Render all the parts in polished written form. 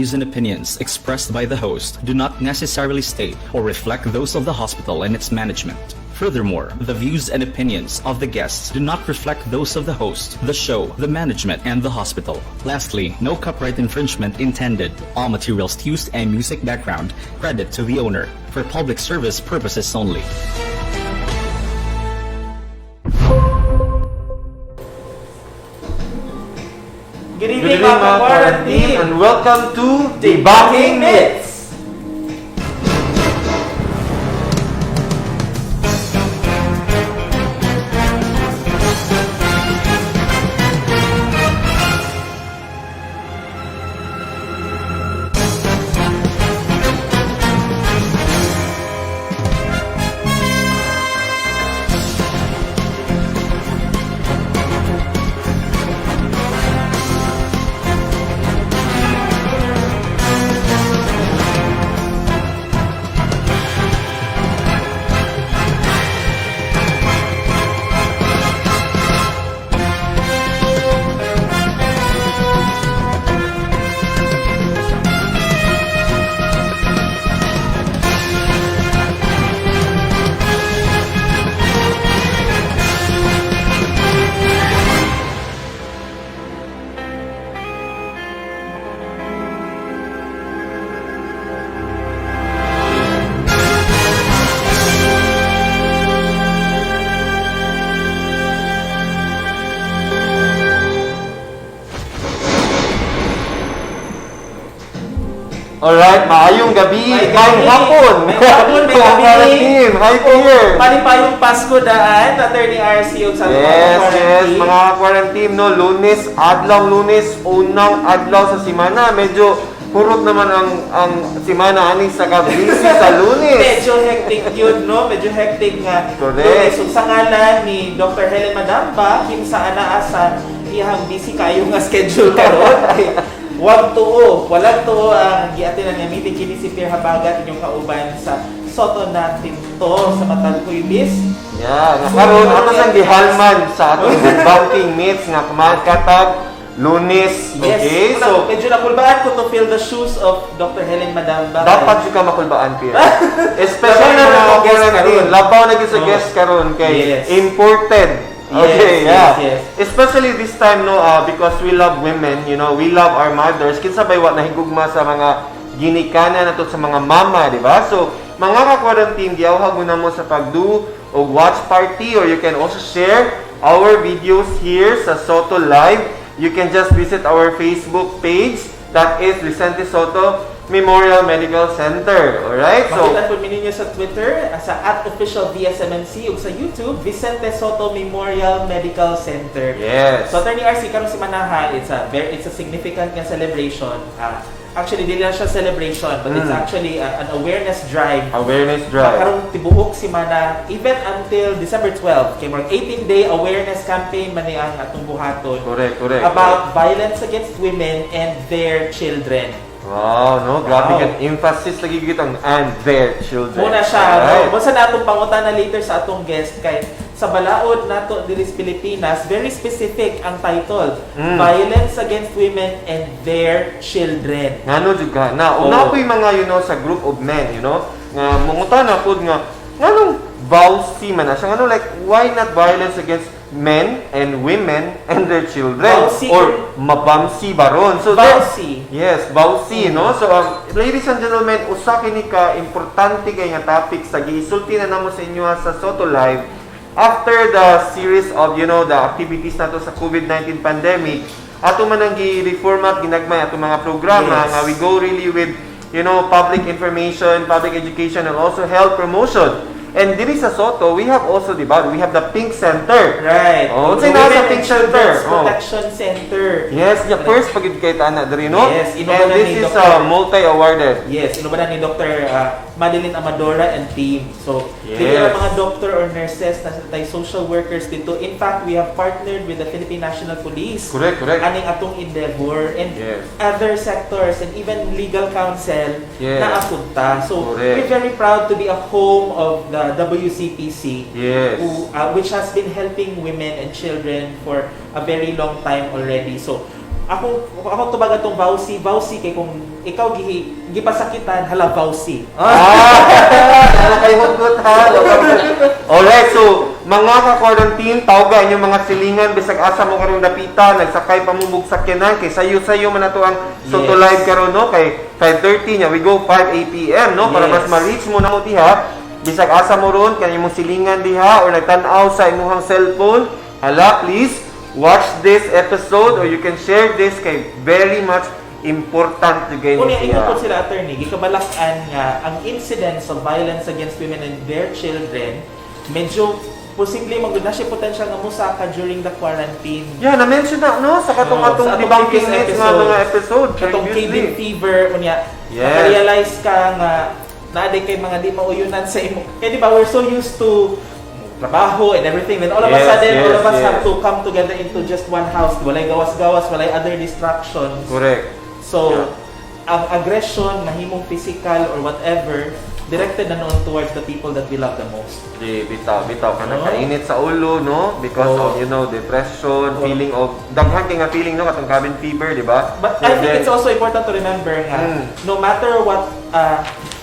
views and opinions expressed by the host do not necessarily state or reflect those of the hospital and its management. Furthermore, the views and opinions of the guests do not reflect those of the host, the show, the management, and the hospital. Lastly, no copyright infringement intended. All materials used and music background credit to the owner for public service purposes only. Good evening, mga quarantine, and welcome to Debunking Myths! Alright, maayong gabi, May hapon! May hapon, may gabi! Hi dear! Mali pa yung Pasko daan, Attorney RC yung sa Yes, mga quarantine, no, Lunes, unang adlaw sa simana. Medyo purot naman ang simana, ani sa kabisi sa Lunes. Medyo hectic yun, no? Medyo hectic nga. Correct. So, sa ngalan ni Dr. Helen Madamba, sa anaasa, iyang busy kayo nga schedule karon. Walang tuo ang giatinan niya meeting kini si Pierre Habagat inyong kauban sa Soto natin to sa Matalkuybis. Yeah, nga karon ato sang gihalman sa atong debunking myths nga kumakatag Lunes. Okay, Yes, so medyo nakulbaan ko to fill the shoes of Dr. Helen Madamba. dapat yung ka makulbaan, Pierre. Especially na mga quarantine. Labaw na gyud sa guest karon kay Yes. imported. Okay, Yes, yeah. yes. Especially this time, no, because we love women, you know, we love our mothers. Kinsa bay wa nahigugma sa mga ginikanan nato sa mga mama, di ba? So, mga ka-quarantine, giyawhag mo na mo sa pagdo o watch party, or you can also share our videos here sa Soto Live. You can just visit our Facebook page, that is Vicente Soto Memorial Medical Center. Alright? So, Makita po ninyo sa Twitter, sa @officialVSMMC, ug sa YouTube, Vicente Soto Memorial Medical Center. yes. So, Attorney RC, karong si Manaha, it's a significant nga celebration. Actually, di lang siya celebration, but it's actually an awareness drive. Awareness drive. Karong tibuok si Mana, even until December 12, kay mga 18-day awareness campaign man ang atong buhaton. Correct. About violence against women and their children. Wow, no? Grabe Wow. ka. Emphasis lagi gitang and their children. Muna siya, Alright. no? Basta na itong pangutana later sa atong guest kay sa balaod nato diri sa Pilipinas, very specific ang title. Violence against women and their children. Ngano jud ka na. Una po yung mga, sa group of men, nga mungutana po nga, nganong vowsy man na siya. Ngano, like, why not violence against men and women and their children? Vowsy Or mabamsi baron. So, Vowsy. yes, vowsy, no? So, ladies and gentlemen, usa kini ka importante kay nga topic sa giisulti na namo sa inyo sa Soto Live. After the series of, the activities nato sa COVID-19 pandemic, ato man ang gi-reformat, ginagmay ato mga programa Yes. nga we go really with, public information, public education, and also health promotion. And diri sa Soto, we have also, we have the Pink Center. Right. Oh, The unsay nasa Women Pink and Children's Center? Oh. Protection Center. Yes, the first pagid kay Tana diri, no? Yes, and inubanan this ni is Dr. multi-awarded. Yes, inubanan ni Dr. Madeline Amadora and team. So, Yes. dili ang mga doctor or nurses na tayo social workers dito. In fact, we have partnered with the Philippine National Police. Correct. Aning atong endeavor and Yes. other sectors and even legal counsel Yes. na apunta. So, Correct. we're very proud to be a home of the WCPC. Yes. Which has been helping women and children for a very long time already. So, ako tubaga tong vowsy kay kung ikaw gipasakitan hala vowsy. Ano kayo hugot ha? Alright, so mga ka-quarantine, tawga inyong mga silingan bisag asa mo karong dapita, nagsakay pamubog sakyanan kay sayo man nato ang Soto Live karon no kay 5:30 nya we go 5 PM no para mas ma-reach mo na mo diha. Bisag asa mo ron kay imong silingan diha or nagtan-aw sa imong cellphone, hala please watch this episode or you can share this kay very much important to gain Kung ingon po sila attorney, gikabalakan nga ang incidents of violence against women and their children medyo posible magduna siya potential nga musaka during the quarantine. Yeah, na-mention na no sa katong debunking next nga mga episode. Katong cabin fever unya. Yes. Realize ka nga naaday kay mga di mauyunan sa imo. Kaya di ba we're so used to trabaho and everything, then all of a sudden all of us have to come together into just one house. Walay gawas-gawas, walay other distractions. Correct. So ang aggression, mahimong physical or whatever, directed na noon towards the people that we love the most. Bitaw ka na kainit sa ulo, no? Because of, depression, feeling of, daghan kay nga feeling, no? Katong cabin fever, di ba? But I think it's also important to remember nga, no matter what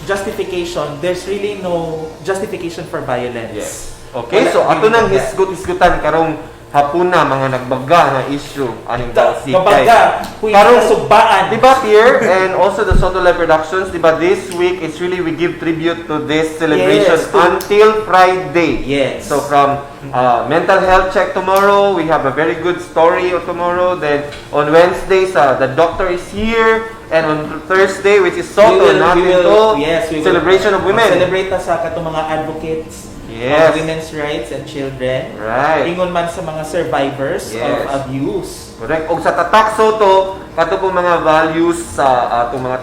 justification, there's really no justification for violence. Yes. Okay, so ato nang hisgot-hisgutan karong hapuna mga nagbaga na issue aning balsi karong sugbaan, di ba, Pierre? And also the Soto Live Productions, di ba, this week it's really we give tribute to this celebration until Friday. Yes. So from mental health check tomorrow, we have a very good story tomorrow. Then on Wednesdays, the doctor is here. And on Thursday, which is Soto, celebration of women. Celebrate sa katong mga advocates of women's rights and children. Right. Ingon man sa mga survivors of abuse. Correct. Og sa tatak Soto, kato pong mga values sa atong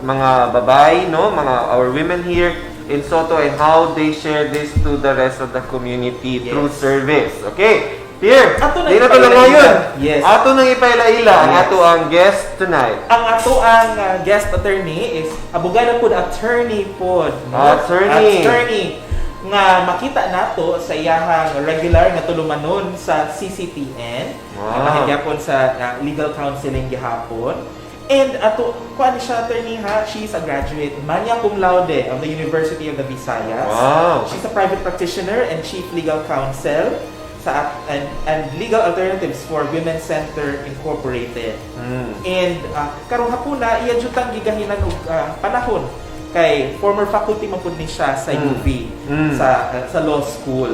mga babae, no, mga our women here in Soto and how they share this to the rest of the community through service. Okay. Pierre, di na to lang ngayon. Yes. Ato nang ipaila-ila ang ato ang guest tonight. Ang ato ang guest attorney is abogado pod attorney pod. Attorney nga makita nato sa iyahang regular nga tulumanon sa CCTN. Mahigapon sa legal counseling gihapon. And ato kuan siya attorney ha, she's a graduate magna cum laude of the University of the Visayas. Wow. She's a private practitioner and chief legal counsel sa and Legal Alternatives for Women's Center Incorporated. And karong hapuna iya jud tang gigahinan og panahon kay former faculty man pud ni siya sa UV sa law school.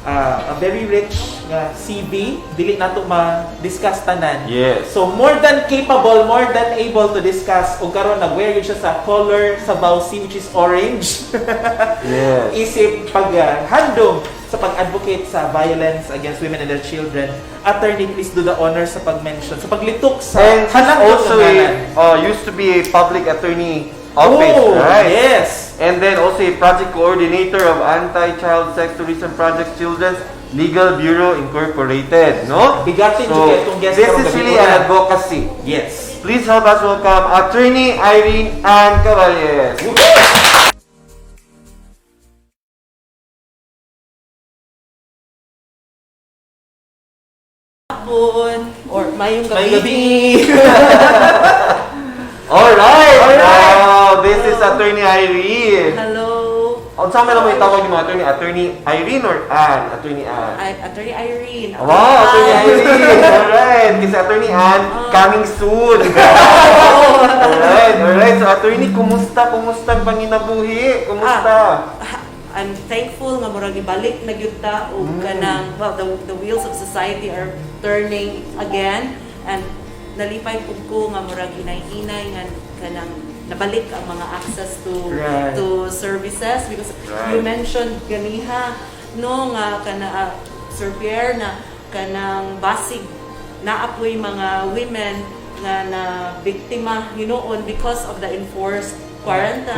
A very rich CV, dili nato ma-discuss tanan. Yes. So more than capable, more than able to discuss ug karon nag-wear siya sa color sa Bausi which is orange. Yes. Isip handom sa pag-advocate sa violence against women and their children. Attorney, please do the honor sa pag-mention, sa paglitok sa and also used to be a public attorney office, right? Yes. And then also a project coordinator of Anti-Child Sex Tourism Project Children's Legal Bureau Incorporated, no? Bigatin so, guest this is really an advocacy. Yes. Please help us welcome Attorney Irene Ann Cavalles. Or mayong gabi. Alright! Wow, this is Attorney Irene. Hello. Saan mo naman itawag yung attorney? Attorney Irene or Ann? Attorney Ann. Attorney Irene. Wow, Attorney Irene. Alright. Kasi Attorney Ann, coming soon. Alright. So Attorney, kumusta ang panginabuhi? Kumusta? I'm thankful nga murag ibalik na gyud ta og kanang the wheels of society are turning again, and nalipay pud ko nga murag inay-inay nga kanang nabalik ang mga access to services because you mentioned ganiha no nga kana Sir Pierre na kanang basig naapoy mga women nga na biktima because of the enforced quarantine.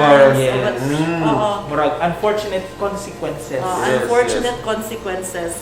Murag unfortunate consequences. Consequences.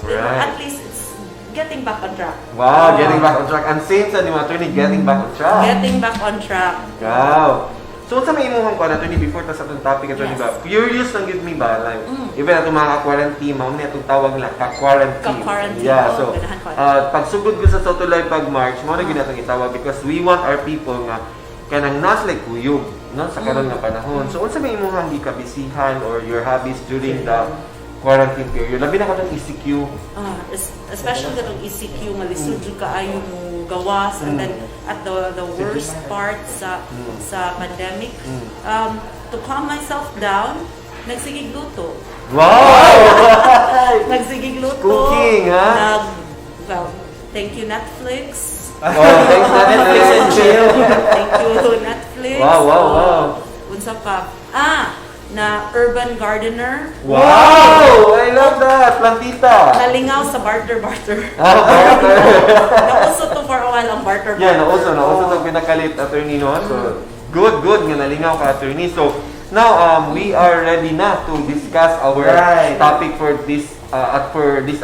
Pero at least it's getting back on track. Wow, getting back on track. And since ni attorney getting back on track. Getting back on track. Wow. So unsa may imong ko attorney before ta sa atong topic attorney Yes. ba? Curious lang gid mi ba like even atong mga quarantine mao ni atong tawag nila ka-quarantine. Ka-quarantine. Yeah, Oh, so ganahan ko. pagsugod ko sa Sotolay pag March mao na gid atong itawag because we want our people nga kanang nas like kuyog no sa karon nga panahon. So unsa may imong gikabisihan or your hobbies during the quarantine period? Labi na katong ECQ. Especially katong ECQ nga lisod jud kaayo mo gawas and then at the worst part sa pandemic to calm myself down nagsigig luto. Wow! Nagsigig luto. Cooking, ha? Well, thank you Netflix. Thanks Netflix and chill. Thank you Netflix. Wow. Unsa pa? Na urban gardener. Wow! I love that! Plantita! Nalingaw sa barter. Barter! Nauso to for a while ang barter. Yeah, nauso to pinakalit attorney no. So, good nga nalingaw ka attorney. So, now we are ready na to discuss our topic for this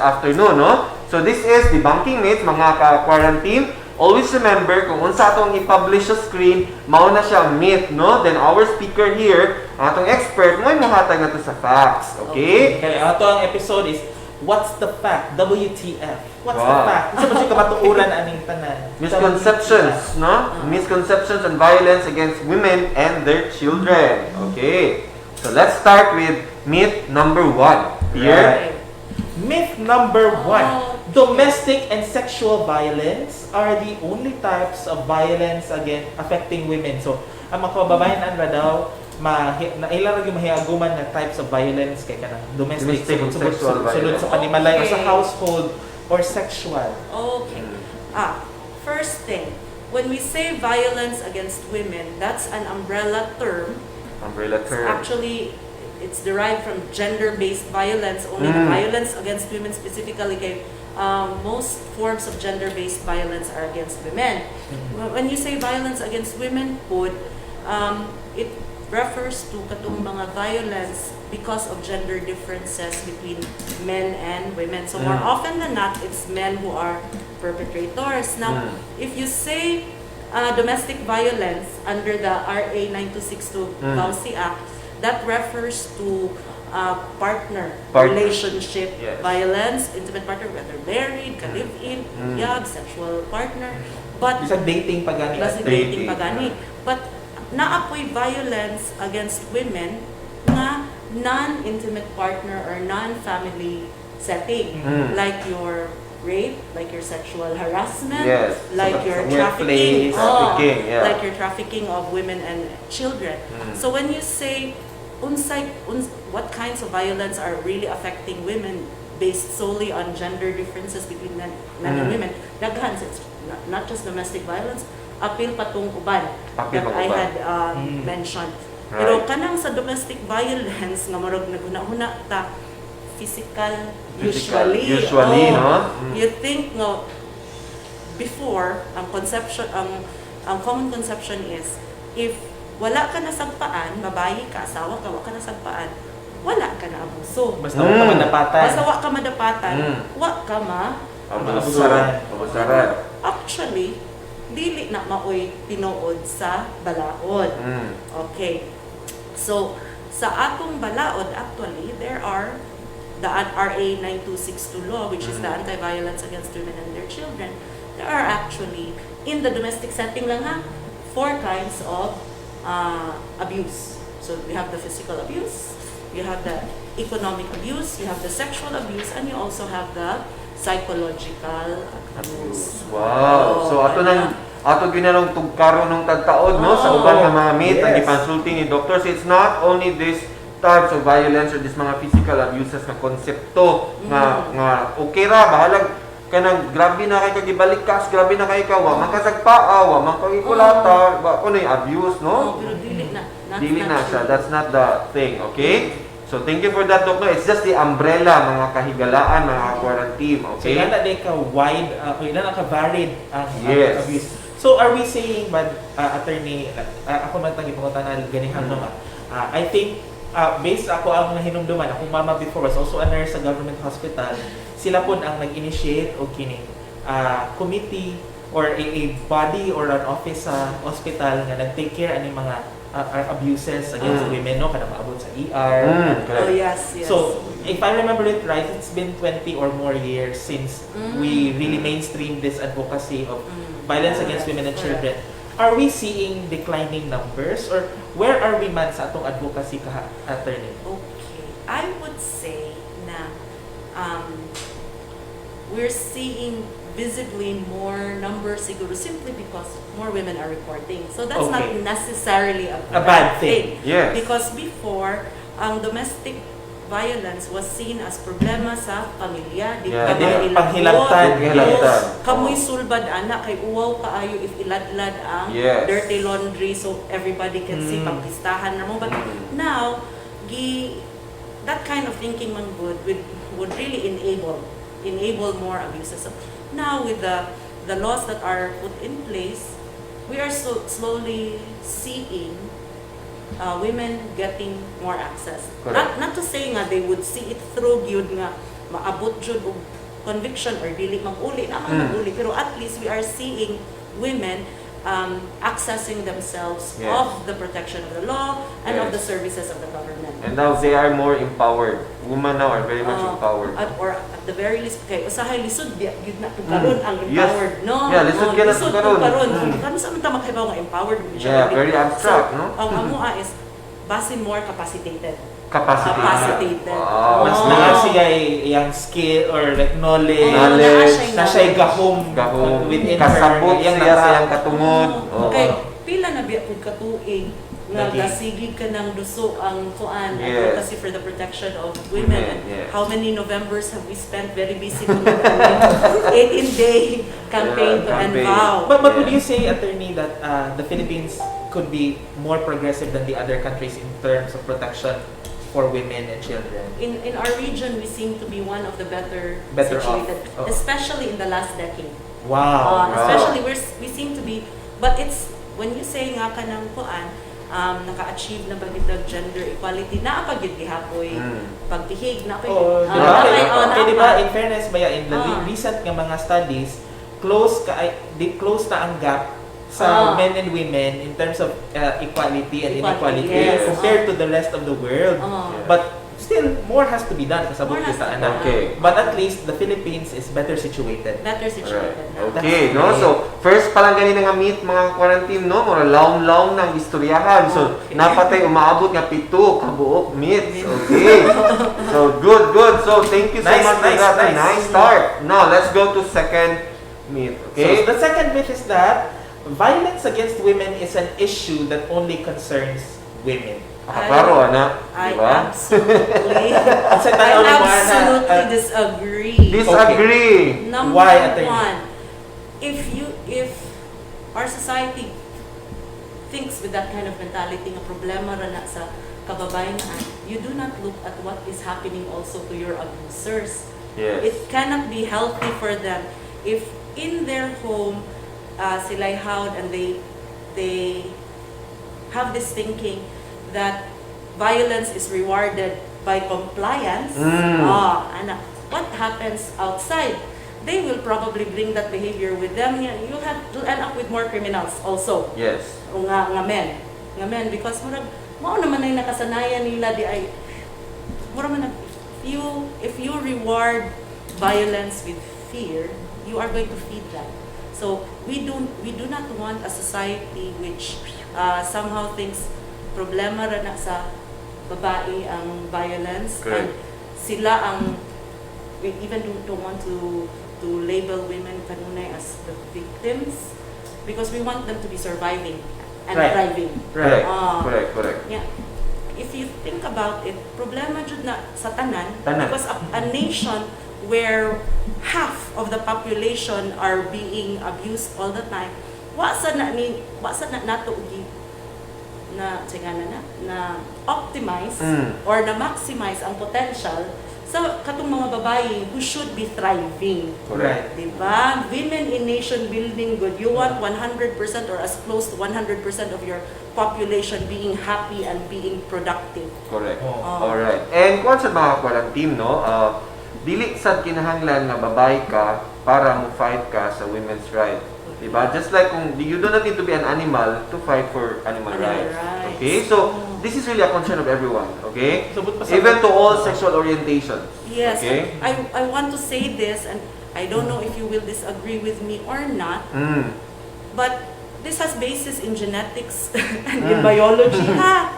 afternoon, no? So, this is debunking myths, mga ka-quarantine. Always remember, kung unsa atong i-publish sa screen, mao na siya myth, no? Then our speaker here, ang atong expert, mo'y muhatag na to sa facts, okay? Okay, ato ang episode is What's the Fact? WTF. What's the Wow. fact? Isa ba siya kamatuuran aning tanan? Misconceptions, no? Misconceptions and violence against women and their children. Okay. So let's start with myth number 1. Here. Myth number 1. Domestic and sexual violence are the only types of violence again affecting women. So, ang mga kababayan ra daw ilang rin mahiaguman na types of violence kay kanang domestic Domestic and sexual sulod violence. sa panimalay o sa Okay. household or sexual. Okay. First thing, when we say violence against women, that's an umbrella term. Umbrella term. Actually, it's derived from gender-based violence. Only the violence against women specifically. Kay most forms of gender-based violence are against women. When you say violence against women, it refers to katong mga violence because of gender differences between men and women. So more often than not, it's men who are perpetrators. Now, if you say domestic violence under the RA 9262 Gauci Act, that refers to partner relationship violence, intimate partner, whether married, ka-live-in, sexual partner. But Bisag dating pa gani. Basta dating pagani. But naapoy violence against women na non-intimate partner or non-family setting. Like your rape, like your sexual harassment, like your trafficking, like your trafficking of women and children. So when you say what kinds of violence are really affecting women based solely on gender differences between men and women, daghan, it's not just domestic violence, apil patong uban that I had mentioned. Pero kanang sa domestic violence nga marag naguna-una ta physical usually no? You think no before ang common conception is if wala ka nasagpaan, babae ka, asawa ka, wala ka nasagpaan, wala ka na abuso. Basta wa ka madapatan. Basta wa ka madapatan, wa ka Abusaran. Actually, dili na maoy tinuod sa balaod. Okay. So, sa atong balaod, actually, there are the RA 9262 law, which is the Anti-Violence Against Women and Their Children. There are actually, in the domestic setting lang 4 kinds of abuse. So you have the physical abuse, you have the economic abuse, you have the sexual abuse, and you also have the psychological abuse. Wow. So ato ginanong tugkaron ng tagtaod no sa uban nga mga myth ang gipansulti ni doctors. It's not only this types of violence or this mga physical abuses nga konsepto nga okay ra bahalag kanang grabe na kay kagibalik kas, grabe na kay ka wa man kasagpaa, wa man kagikulata, ba kuno abuse no? Pero dili na. Dili na siya. That's not the thing, okay? So thank you for that, Doc. No, it's just the umbrella, mga kahigalaan, mga quarantine, So okay? ilan na ka wide, ilan na ka varied ang abuse. Yes. So are we saying, attorney, ako man tangi pangutan na ganihan naman. I think based ako ang hinumduman, akong mama before was also a nurse sa government hospital. Sila po ang nag-initiate o kining committee or a body or an office sa hospital nga nag-take care ani mga abuses against women, no, kada maabot sa ER. Correct. Oh, yes, yes. So, if I remember it right, it's been 20 or more years since we really mainstreamed this advocacy of violence against women and children. Are we seeing declining numbers, or where are we man sa atong advocacy ka, attorney? Okay. I would say na we're seeing visibly more numbers siguro simply because more women are reporting. So that's not Okay. necessarily a bad thing. Yes. Because before, ang domestic violence was seen as problema sa pamilya. Di Yeah. ka Panghilabtan. Panghilabtan. Kamoy sulbad anak kay uwaw kaayo if iladlad ang Yes. dirty laundry so everybody can see pagpistahan na mo. But now, that kind of thinking man would really enable more abuses. So now with the laws that are put in place, we are slowly seeing women getting more access. Correct. Not to say nga they would see it through gyud nga maabot jud og conviction or dili mag-uli mag-uli, pero at least we are seeing women accessing themselves Yes. of the protection of the law and of Yes. the services of the government. And now they are more empowered. Women now are very much empowered. Or at the very least kay usahay lisod gyud na to karon ang Yes. empowered, no? Yeah, lisod gyud na to karon. Kano sa man ta makahibaw nga empowered mo Yeah, very abstract, so, no? Ang amoa is base more capacitated. Capacity. Oh. Wow. Mas naa siya yung skill or like knowledge. Knowledge. Na siya'y gahom. Gahom. Within Kasabot her. siya siyang katungod. Okay, pila na biya pud katuig nga Lagi. gasigig ka ng duso ang kuan Yes. advocacy for the protection of women. And Yes. how many Novembers have we spent very busy with the 18-day campaign to Yeah, end campaign. vow? But would you say, attorney, that the Philippines could be more progressive than the other countries in terms of protection for women and children? In our region, we seem to be one of the better Off. situated, Oh. especially in the last decade. Wow. Especially we seem to be, but it's when you say nga ka ng kuan, naka-achieve na ba kita gender equality, naapag yun gihapoy, pagtihig, naapag Oh, di diba? ba? Okay, diba, in fairness, baya, in the Ah. recent nga mga studies, close na ang gap sa men and women in terms of equality and Equality, inequality yes. compared to the rest of the world. But still, more has to be done kasabot More has kita to be anak. done. Okay. But at least the Philippines is better situated. Better situated na. Okay, no? So, first pa lang ganina nga meet mga quarantine, no? Mga laom-laom ng istoryahan. So, Okay. napatay umabot nga 7 kabuok meets. Okay. So, good. So, thank you so Nice, much for nice, that. nice. Nice start. Now, let's go to second meet. Okay? So the second myth is that violence against women is an issue that only concerns women. Klaro, ana. I Diba? absolutely, Sa I tanaw ni Juana, absolutely disagree. Disagree. Number Why, attorney? one, if our society thinks with that kind of mentality, nga problema ra na sa kababayan, you do not look at what is happening also to your abusers. Yes. It cannot be healthy for them if in their home sila'y hawd and they have this thinking that violence is rewarded by compliance. What happens outside? They will probably bring that behavior with them. You'll end up with more criminals also. Yes. O nga men because mao naman ay nakasanayan nila di ay if you reward violence with fear, you are going to feed that. So we do not want a society which somehow thinks problema ra na sa babae ang violence. Correct. And sila ang we even don't want to label women kanunay as the victims because we want them to be surviving and Right. thriving. Correct. Ah. Correct. Yeah. If you think about it, problema jud na sa tanan, Tanan. because a nation where half of the population are being abused all the time, wa sa na nato na optimize or na maximize ang potential sa katong mga babae who should be thriving. Correct. Diba? Women in nation building good. You want 100% or as close to 100% of your population being happy and being productive. Correct. Oh. Alright. And kung sa mga quarantine, no, dili sad kinahanglan nga babae ka para mo fight ka sa women's right. Diba? Just like kung you do not need to be an animal to fight for animal rights. Okay? So, this is really a concern of everyone. Okay? So, but Even to all sexual orientations. Yes, Okay? I want to say this, and I don't know if you will disagree with me or not, but this has basis in genetics and in biology. Ha!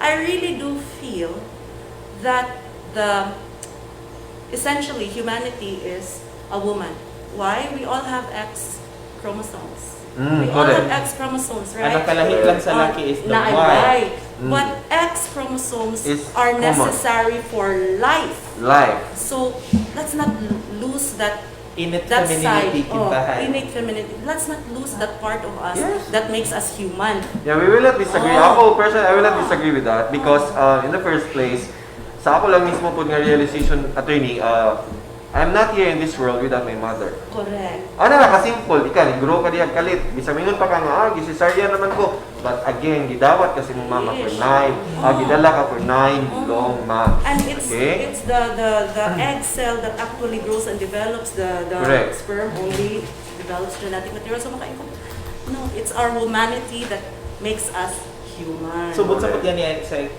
I really do feel that essentially humanity is a woman. Why? We all have X chromosomes. We all have X chromosomes, right? Ang nakalahit lang sa laki is the Na ay Y. Y. But X chromosomes Is are common. necessary for life. Life. So let's not lose that Innate that side. femininity kintahan. Innate femininity. Let's not lose that part of us Yes. that makes us human. Yeah, we will not disagree. Ako, personally, I will not disagree with that because in the first place, sa ako lang mismo po nga realization, attorney, I'm not here in this world without my mother. Correct. Ano na, kasimple, ika, nigro ka diyan kalit. Bisa mingon pa ka nga, gisisarya naman ko. But again, gidawat kasi mong mama for 9. Gidala ka for 9 long months. And it's Okay? it's the egg cell that actually grows and develops the Correct. sperm only develops genetic material. So no, it's our humanity that makes us human. So, but sa pagyan say,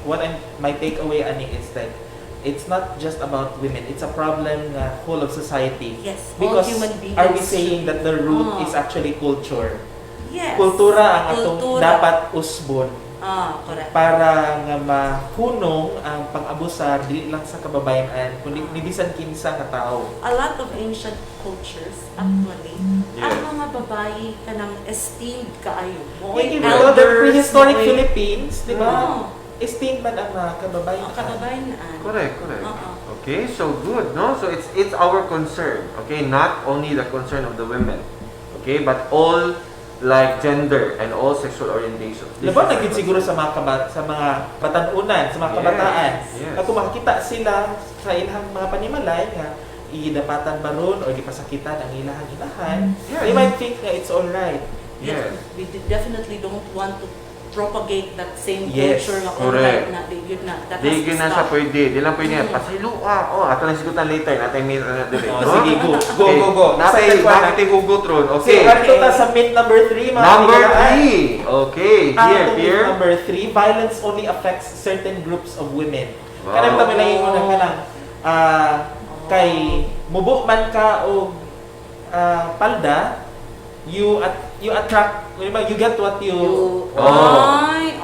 my takeaway ani is that it's not just about women. It's a problem whole of society. Yes, all Because human beings. are we saying that the root is actually culture? Yes. Kultura ang atong Kultura. dapat usbon Correct. para nga mahunong ang pang-abusar dili lang sa kababayan kundi ni bisan kinsa nga tao. A lot of ancient cultures actually, Yes. ang mga babae kanang esteemed kaayo. Yung Elders, the prehistoric mo'y- Philippines, di ba? Oo. Esteemed man ang mga kababayan. Ang kababayan naan. Correct, correct. Oo. Okay, so good, no? So it's our concern, okay? Not only the concern of the women, okay? But all like gender and all sexual orientations. This Diba is naging our siguro concern. sa mga batanunan, sa mga Yes, kabataan. yes. At kung makakita sila sa ilang mga panimalay nga idapatan baron o gipasakitan ang ilahang ilahan, Yes. they might think nga it's alright. Yes. We definitely don't want to propagate that same Yes, culture nga correct. na yun na that Di has to na sa stop. pwede. Di lang pwede. Pasilua. Oh, ato lang sigutan later. Natay may na dili. Oh, sige, go. Natay Second one, bakit hugot ron. Okay, Okay. karito ta sa myth number 3, mga Number kaibigan. 3. Okay. Here, Ang here. myth number 3, violence only affects certain groups of women. Wow. Kanang tabi lang yung unang kanang kay mubo man ka o palda, you attract, you get what you Ay,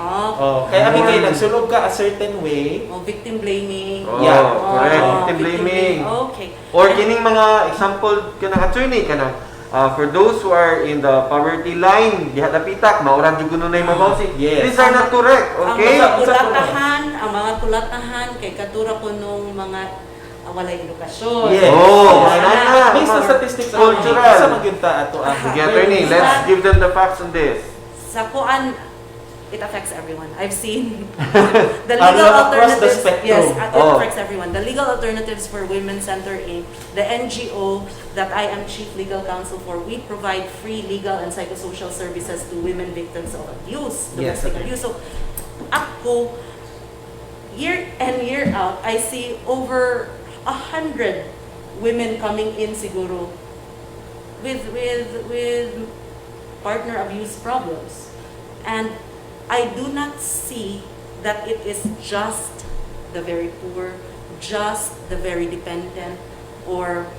kaya kay nagsulog ka a certain way. victim blaming. Oh, Yeah. correct. Oh, Victim blaming. Okay. Or kining mga example kanang attorney kanang for those who are in the poverty line, diha dapitak, maurang jud kuno nay mabawsi. Yes. These are not correct, okay? Ang mga kulatahan kay katura ko nung mga walay edukasyon. Yes. Oh, Yes. wala na. Based on statistics Cultural. sa magyunta ato Sige, attorney, let's give them the facts on this. Sa kuan, it affects everyone. I've seen the Across legal the alternatives. spectrum. Yes, it Oh. affects everyone. The legal alternatives for Women Center Inc., the NGO that I am chief legal counsel for, we provide free legal and psychosocial services to women victims of abuse, Yes, domestic okay. abuse. So, ako, year in, year out, I see over 100 women coming in siguro with partner abuse problems. And I do not see that it is just the very poor, just the very dependent, or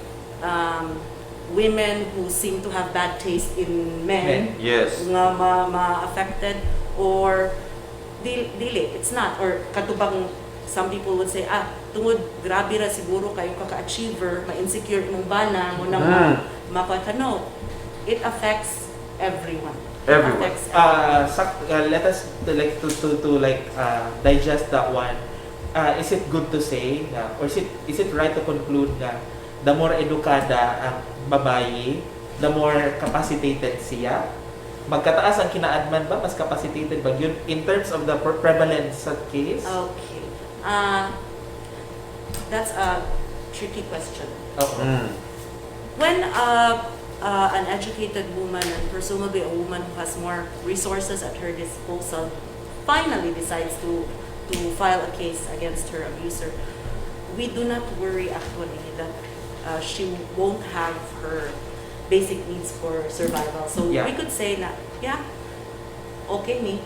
women who seem to have bad taste in men Yes. nga ma-affected, or dili, it's not. Or katubang, some people would say, tungod grabe ra siguro kayo kaka-achiever, ma-insecure imong bana mo na no, it affects everyone. It Everyone. affects let us digest that one. Is it good to say or is it right to conclude na the more edukada ang babae, the more capacitated siya? Magkataas ang kinaadman ba? Mas capacitated ba yun in terms of the prevalence sa case? Okay. That's a tricky question. Oo. When an educated woman, and presumably a woman who has more resources at her disposal, finally decides to file a case against her abuser, we do not worry actually that she won't have her basic needs for survival. So Yeah. we could say na, yeah, okay me.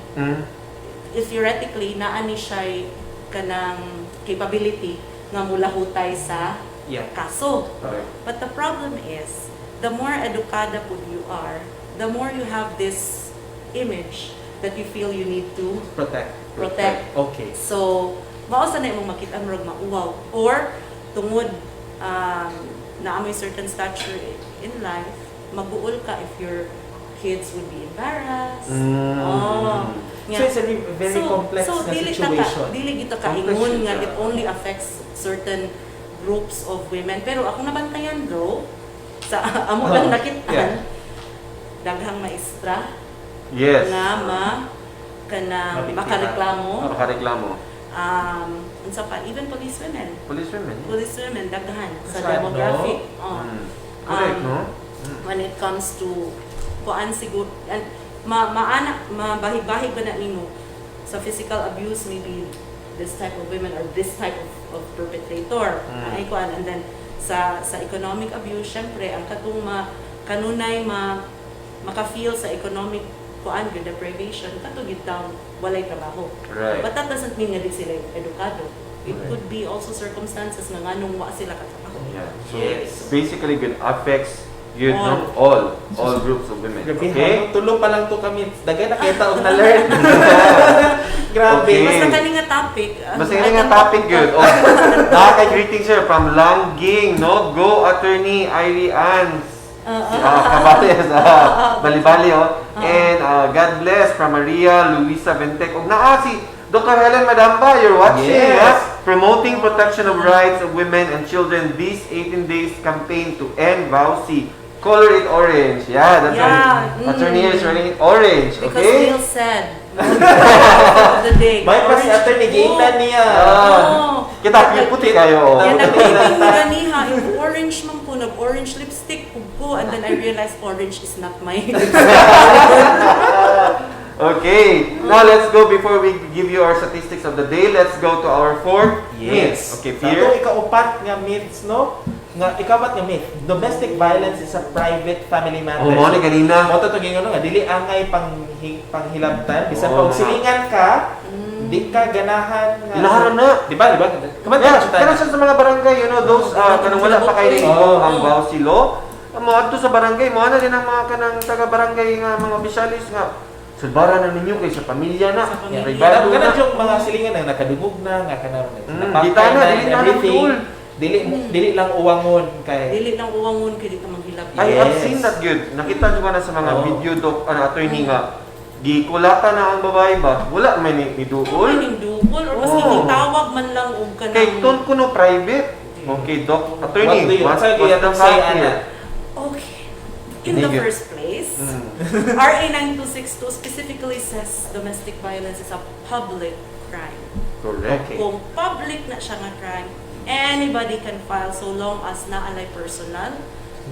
theoretically naani siya kanang capability nga mulahutay sa Yeah. kaso. Correct. But the problem is, the more edukada po you are, the more you have this image that you feel you need to protect. Okay. So, mausa na imong makita murag mauwaw. Or, tungod na amoy certain stature in life, maguol ka if your kids would be embarrassed. Oh. So it's a very complex na situation. Dili kita Complex kaingon siya. nga it only affects certain groups of women. Pero ako nabantayan bro, sa amo lang nakitaan, Yeah. daghang maestra, Yes. nga kanang Mabiktima. makareklamo, Makareklamo. unsa pa, even police women. Police women. Police women, daghan sa Sad, demographic. no? Oh. Correct, no? When it comes to kuan siguro, and mabahig-bahig ba na nimo sa physical abuse, maybe this type of women or this type of perpetrator. Ay kuan, and then sa economic abuse, syempre ang katong kanunay maka-feel sa economic kuan good deprivation kato gid down walay trabaho. Right. But that doesn't mean nga di sila edukado. It Right. could be also circumstances nga nganong wa sila katrabaho. Yeah. So Yes. basically, good affects you All. know all groups of women. Grabe, Okay. tulo pa lang to kami. Dagay na kita og na-learn. Grabe. Okay. Basta kani nga topic. Basta yun nga topic yun. Oh, nakaka-greetings sir from Langging, no? Go Attorney Irie Ann. Kabali sa Bali-Bali, oh. And God bless from Maria Luisa Ventec. Og naa si Dr. Helen Madamba, you're watching, Yes. ha? Promoting protection of rights of women and children. This 18 days campaign to end VAUSI. Color it orange. Yeah, that's Yeah, Attorney is running it orange, Because okay? Neil said, of the day. May pa si orange attorney to Gita go. niya. Oo. Kita, puti kayo. Kaya Puti. nag-dating ni ganiha, yung orange man po, nag-orange lipstick ko, and then I realized orange is not my Okay, now let's go before we give you our statistics of the day. Let's go to our fourth myth. Okay, Sa fear. itong ikaupat nga myths, no? Nga ikapat nga myth, domestic violence is a private family matter. Oh, mo ni ganina. Mo to gingon nga dili angay panghilabtan bisan pa Oo, og silingan ka, di ka ganahan nga. Ilaharan na. Di ba? Kamanta Yeah, siya kana sa mga barangay, you know, those kanang wala pa kay Oo. ang VAUSI law. Mo adto sa barangay, mo na din ang mga kanang taga-barangay nga mga opisyalis nga sulbaran na ninyo kay sa pamilya na. Sa pamilya. Privado Kana na. yung mga silingan na nakadungog na nga kanang Kita na, dili na everything. nang Dili lang uwangon kay Dili lang uwangon, kaya dito manghilap. I have Yes. seen that good. Nakita ko na sa mga Oo. video doc attorney nga gikulata na ang babae ba? Wala man ni Kung duol. may dugol, or mas Oo. tawag man lang og kanang... Kay ton kuno private. Okay, doc. What Attorney, do you what's say the say fact ana? here? Okay. In the Hindi. first place, Mm. RA 9262 specifically says domestic violence is a public crime. Correct. Okay. Kung public na siya nga crime, anybody can file so long as naalay personal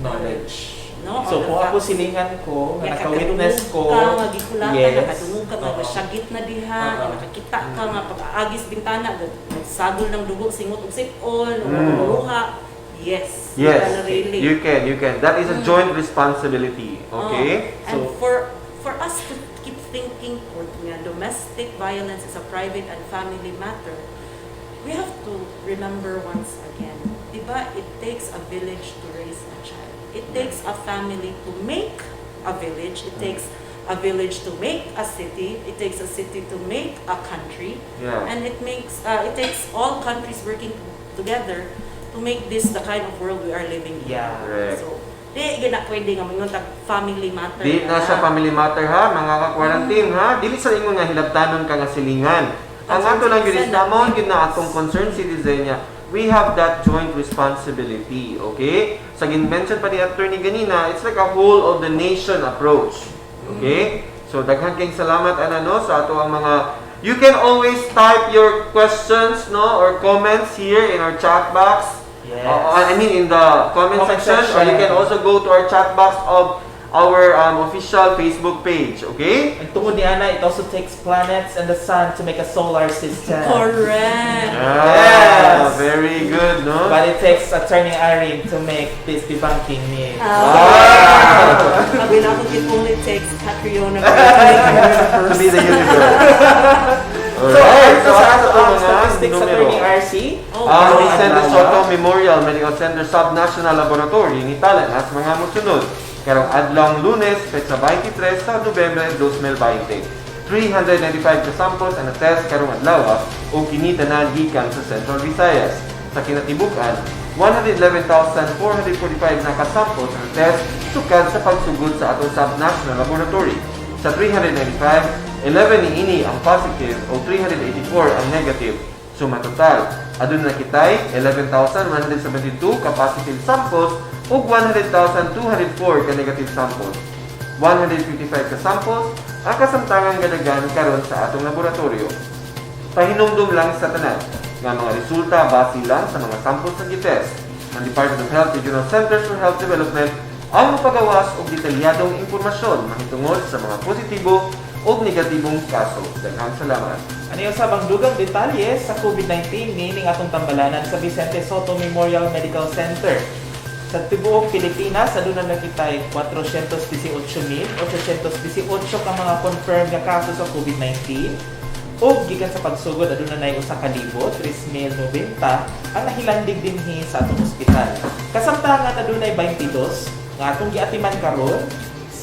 Knowledge. no? So Or the kung ako facts. silingan ko, Nga naka-witness ko, ka, nga gikulatan, yes. nakadungog ka, nga syagit na diha, nga nakakita ka, nga pag-aagis bintana, nagsagol ng dugo, singot og sipon, o luha. Yes. Yes, Kana really. you can. That is a joint responsibility. Okay? And So- for us to keep thinking po nga domestic violence is a private and family matter, we have to remember once again, diba, it takes a village to raise a child. It takes a family to make a village. It takes a village to make a city. It takes a city to make a country. Yeah. And it takes all countries working together to make this the kind of world we are living in. Yeah. Correct. So, di gina pwede nga mga family matter. Di na sa family matter ha, mga ka-quarantine ha. Dili sa ingon nga hilabtanon ka nga silingan. Ang ato lang yun is namon yun na atong concerned citizen niya. We have that joint responsibility, okay? Sa gin-mention pa ni attorney ganina, it's like a whole of the nation approach. Okay? So daghan kayong salamat no sa ato ang mga. You can always type your questions no or comments here in our chat box. Yes. I mean in the comment section, or you can also go to our chat box of our official Facebook page, okay? And tungod ni Ana, it also takes planets and the sun to make a solar system. Correct. Yeah, Yes. very good, no? What it takes Attorney Irene to make this debunking me. Sabi na ako, it only takes Catriona To be the universe. So, Alright, so sa ato ito ang mga statistics sa numero. Attorney RC, Ang Vicente Soto Memorial Medical Center Subnational Laboratory ni Talanas mga musunod. Karong adlong Lunes, petsa 23 sa Nobyembre 2020. 395 ka samples ang test karong adlaw o kinitanan gikan sa Central Visayas. Sa kinatibukan, 111,445 na ka-samples ang test sukad sa pagsugod sa atong subnational laboratory. Sa 395, 11 ni ini ang positive o 384 ang negative. Suma total, adun na kitay 11,172 ka positive samples ug 100,204 ka negative samples. 155 ka samples ang kasamtangang gadagan karon sa atong laboratorio. Pahinumdum lang sa tanan nga mga resulta base lang sa mga samples na gitest. Ang Department of Health Regional Centers for Health Development ang mapagawas og detalyadong impormasyon mahitungod sa mga positibo o negatibong kaso. Daghang salamat. ano yung sabang dugang detalye sa COVID-19 nining atong tambalanan sa Vicente Soto Memorial Medical Center. Sa tibuok Pilipinas, aduna na kitay 418,818 ka mga confirmed nga kaso sa COVID-19. O gikan sa pagsugod, aduna na usa ka libo, 3,090 ang nahilandig dinhi sa atong ospital. Kasamtangan adunay 22 nga atong giatiman karon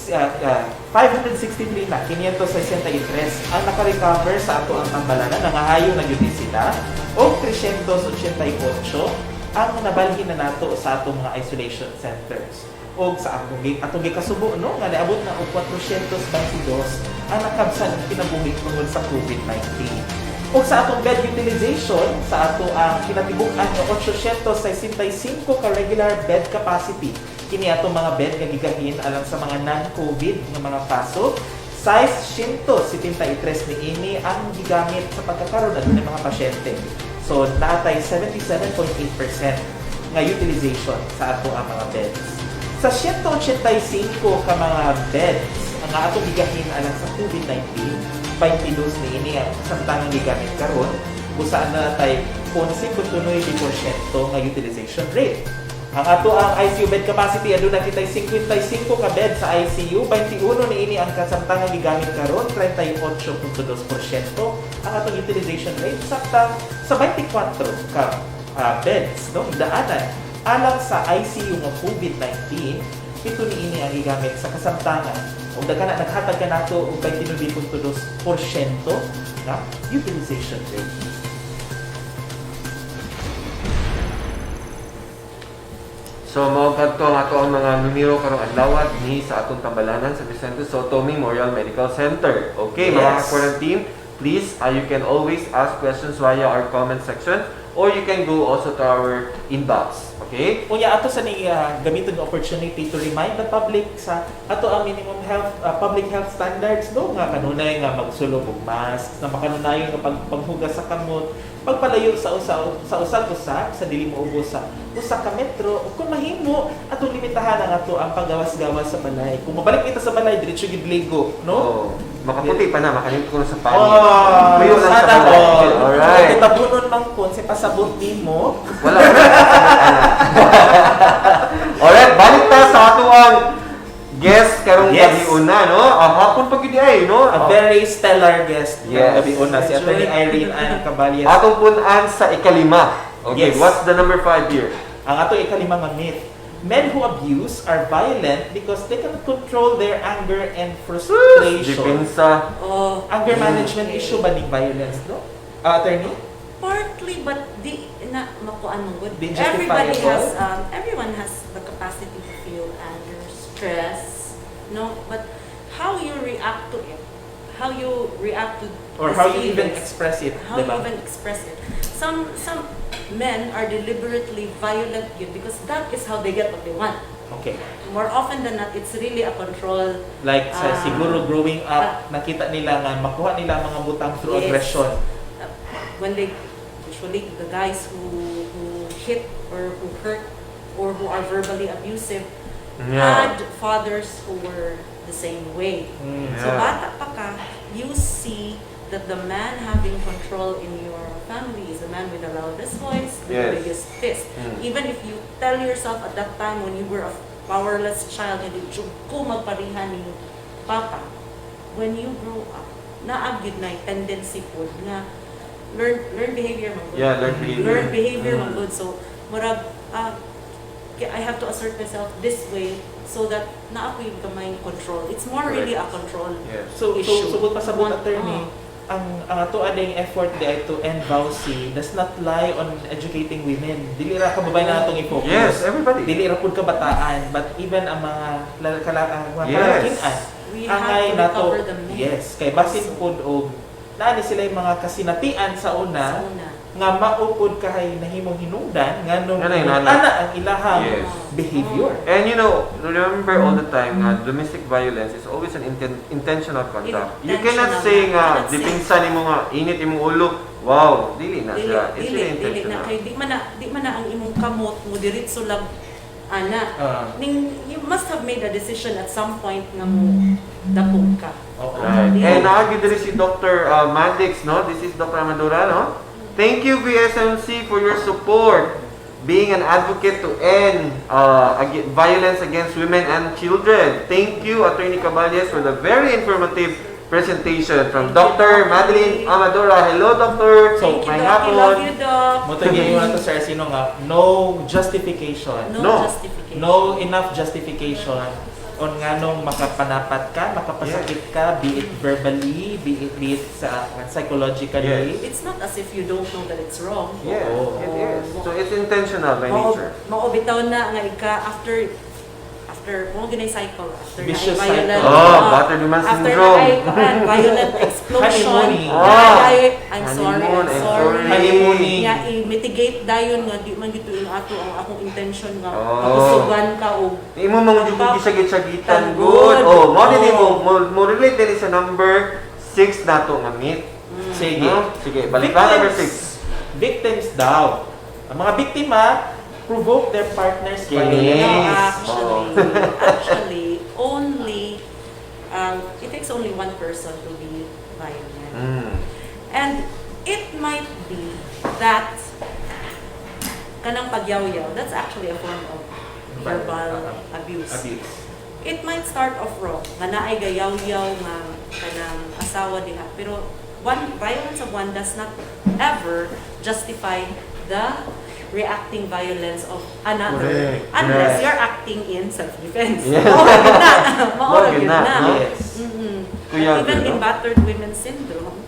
563 na 563 ang naka-recover sa ato ang tambalanan, nangahayo na gyud sila o 388 ang nabalhin na nato sa atong mga isolation centers. O sa atong gikasubo no nga naabot na og 422 ang nakabsan ang kinabuhi tungod sa COVID-19. O sa atong bed utilization, sa ato ang kinatibuk-an nga 865 ka regular bed capacity. Kini atong mga bed nga gigahin alang sa mga non-COVID nga mga kaso. Size 173 ni ini ang gigamit sa pagkakaroon ng mga pasyente. So naatay 77.8% nga utilization sa ato ang mga beds. Sa 185 ka mga beds ang atong gigahin alang sa COVID-19, 22 ni ini ang samtangang gigamit karon, busaan na tay 11.9% nga utilization rate. Ang ato ang ICU bed capacity aduna kitay 55 ka bed sa ICU, 21 ni ini ang kasamtangang gigamit karon, 38.2% ang atong utilization rate sakta sa 24 ka beds no daanan alang sa ICU nga COVID-19. Ito ni ini ang gigamit sa kasamtangan ug daghan na naghatag ka nato og 29.2% na utilization rate. So, maugad to ang ato ang mga numero karong adlaw ni sa atong tambalanan sa Vicente Soto Memorial Medical Center. Okay, mga Yes. quarantine, please, you can always ask questions via our comment section or you can go also to our inbox. Okay? Unya ato sa ni gamiton ng opportunity to remind the public sa ato ang minimum health public health standards no nga kanunay nga magsulog og mask, na makanunayon nga paghugas sa kamot, pagpalayo sa usag-usag sa dili moubos sa usa ka metro ug kung mahimo atong limitahan ang ato ang paggawas-gawas sa balay. Kung mabalik kita sa balay diretso gid ligo, no? Oh, makaputi pa na, makalimot ko na sa pani. Oh, Tuyo lang sa sana balay. all. Alright. Kita bunon mang kun sa pasabot nimo. Wala ko na. Alright, balik ta sa ato ang guest karong Yes. gabi una, no? Hapon pag yun ay, no? A very stellar guest Yes. ng gabi una, si Atty. Irene Ann Caballes. Atong punan sa ikalima. Okay, Yes. what's the number 5 here? Ang ato ikalimang nga myth. Men who abuse are violent because they cannot control their anger and frustration. Depensa. Oh, Anger management issue ba ni violence, no? Attorney? partly, but di na makuan mo good. Di Everybody justifiable? has everyone has the capacity to feel anger, stress, no, but how you react to it, how you react to Or the how you even feelings, express it, how diba? you even express it. Some men are deliberately violent yun because that is how they get what they want. Okay. More often than not, it's really a control. Like sa Ah. siguro growing up, nakita nila nga makuha nila ang mga butang through Yes. aggression. When they usually the guys who hit or who hurt or who are verbally abusive had fathers who were the same way. Mm. So Yeah. bata pa ka, you see that the man having control in your family is the man with the loudest voice, with Yes. the biggest fist. Even if you tell yourself at that time when you were a powerless child, hindi ko magparihan ni Papa, when you grow up, naagid na yung tendency po na learn behavior man good. Yeah, learn behavior. Learn behavior man good. So, murag, I have to assert myself this way so that naakoy kamay control. It's more really a control Yes. So issue. subot pa sa attorney, ang ato ading effort di ay to end vowsy does not lie on educating women. Dili ra kababayan na natong i-focus. Yes, everybody. Dili ra pud kabataan, but even ang mga mga Yes. kalakian. We have Angay to nato. recover the men. Yes, kay basin pud og naani sila yung mga kasinatian sa una. Sa una. Nga maupod kahay nahimong hinungdan nganong Nga na yun, ana ang ilahang Yes. behavior. And you know, remember all the time domestic violence is always an intentional conduct. You cannot say nga, dipinsan mo nga, init imong ulo, wow, dili na siya. It's really Dili na intentional. kay di man na ang imong kamot mo diretso lang ana. Ning you must have made a decision at some point nga mo dapog ka. Oo. Right. Yeah. And naagi diri si Dr. Madix, no? This is Dr. Amadura, no? Thank you, VSMC, for your support. Being an advocate to end violence against women and children. Thank you, Attorney Caballes, for the very informative presentation from Dr. Madeline Amadora. Hello, Doctor. Thank you, May Doc. I love hapon. you, Doc. Mutagi mo na to sir sino nga no justification. No. Justification. No enough justification on nganong makapanapat ka, makapasakit ka, be it verbally, be it sa psychologically. Yes. It's not as if you don't know that it's wrong. Yes, Oo. it is. So it's intentional by Mao nature. bitaw na nga ika after mo ginay cycle after Vicious na violent cycle. Battered woman after syndrome. na violent explosion Honeymooning. I'm sorry Honeymoon, I'm sorry. Honeymooning. nga i-mitigate dayon nga di man gito yung ato ang akong intention nga Oh. makusugan ka og Imo mga jugo gisagit-sagitan Good. good. Oh, mo din Oh. mo relate din sa number 6 nato nga myth. Sige. No? Sige, balik na number 6. Victims daw. Ang mga biktima provoke their partner's Yes. violence. No, actually, only it takes only one person to be violent. And it might be that kanang pagyaw-yaw, that's actually a form of verbal abuse. It might start off wrong, nga naay gayaw-yaw nga kanang asawa diha, pero violence of one does not ever justify the reacting violence of another Correct. unless Correct. you're acting in self-defense. Yes. Maorag yun na. Yes. Mhm. Kuya, And even no? in battered women's syndrome,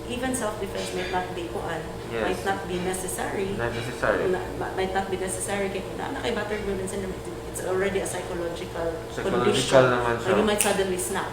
even self-defense might not be kuan, Yes. might not be necessary. Not necessary. Might not be necessary kay na kay battered women's syndrome, it's already a psychological Psychological condition. naman siya. So you might suddenly snap.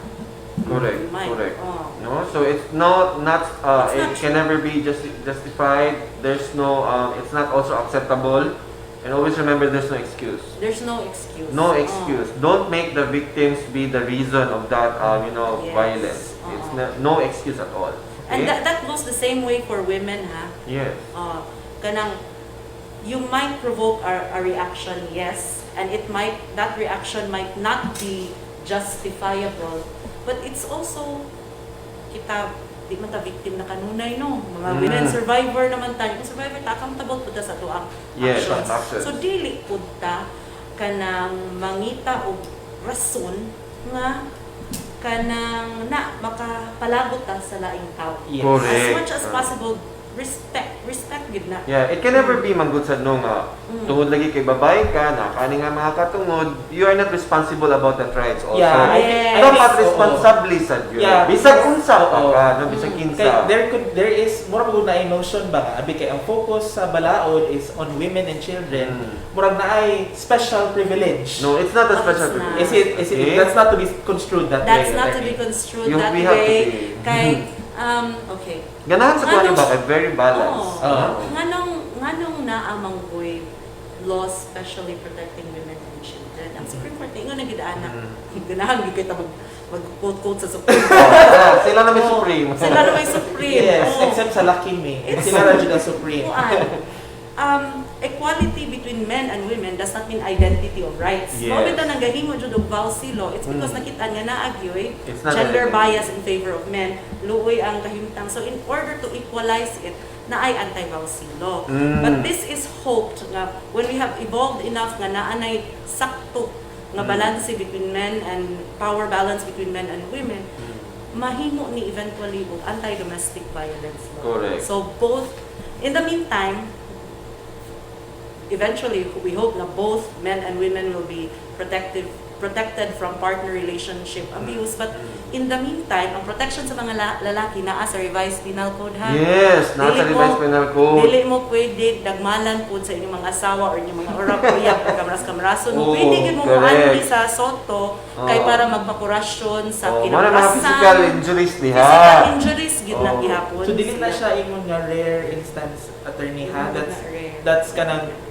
Correct, You might. correct. Oh. No, so it's not It's it not can never be justified. There's no it's not also acceptable. And always remember there's no excuse. There's no excuse. No Oh. excuse. Don't make the victims be the reason of that Yes. violence. It's no excuse at all. And Okay? that goes the same way for women, ha? Yes. Kanang, you might provoke a reaction, yes, and that reaction might not be justifiable, but it's also, kita, di man ta victim na kanunay, no? Mga women survivor naman tayo. Kung survivor ta, accountable po ta sa tuang Yes, actions. actions. So, dili po ta kanang mangita o rason nga kanang makapalagot ta sa laing tao. Yes. Correct. As much as possible, respect gid na. Yeah, it can never be manggod sa no nga tungod lagi kay babae ka na kani nga mga katungod, you are not responsible about that rights also. Yeah, Yes. Dapat oo. responsably sad yun. Yeah, Bisag unsa pa oo. ka, no bisag Kay, kinsa. there is murag na ay notion ba nga abi kay ang focus sa balaod is on women and children. Murag na ay special privilege. No, it's not a No, special it's not. privilege. Is it Okay? that's not to be construed that That's way. not to be attorney. construed You- that we have to way. be- Kay, okay. Ganahan sa kuha Nganong- ba very balanced. Oo. Nganong naamang boy laws specially protecting women and children. Ang Supreme Court, ingon na gidaanak. Ganahan, gikita mag-quote-quote sa Supreme Court. Sila na may Oo. supreme. Sila na may Supreme. Yes, Oo. except sa Lucky Me. It's- Sila na dyan ang supreme. Kuan. equality between men and women does not mean identity of rights. Yes. Mao bitaw nang gahimo jud og vows law. It's because nakita nga naagyoy It's not gender identity. bias in favor of men. Luoy ang kahimtang. So in order to equalize it, na ay anti-vows law. But this is hoped nga when we have evolved enough nga naanay sakto nga balance between men and power balance between men and women, mahimo ni eventually og anti-domestic violence law. Correct. So both, in the meantime, eventually we hope na both men and women will be protected from partner relationship abuse, but in the meantime ang protection sa mga lalaki naa sa revised penal code ha. Yes, nasa Dili revised mo- penal code. Dili mo pwede dagmalan pud sa inyong mga asawa or inyong mga urap-uyap o kamras-kamrason mo. Oo, Pwede gid mo correct. maano sa soto kay Oo. para magpakurasyon sa Mga kinabukasan. physical injuries diha. Physical injuries gid na Oo. gihapon. So dili na siya ingon nga rare instance attorney ha. Not That's rare.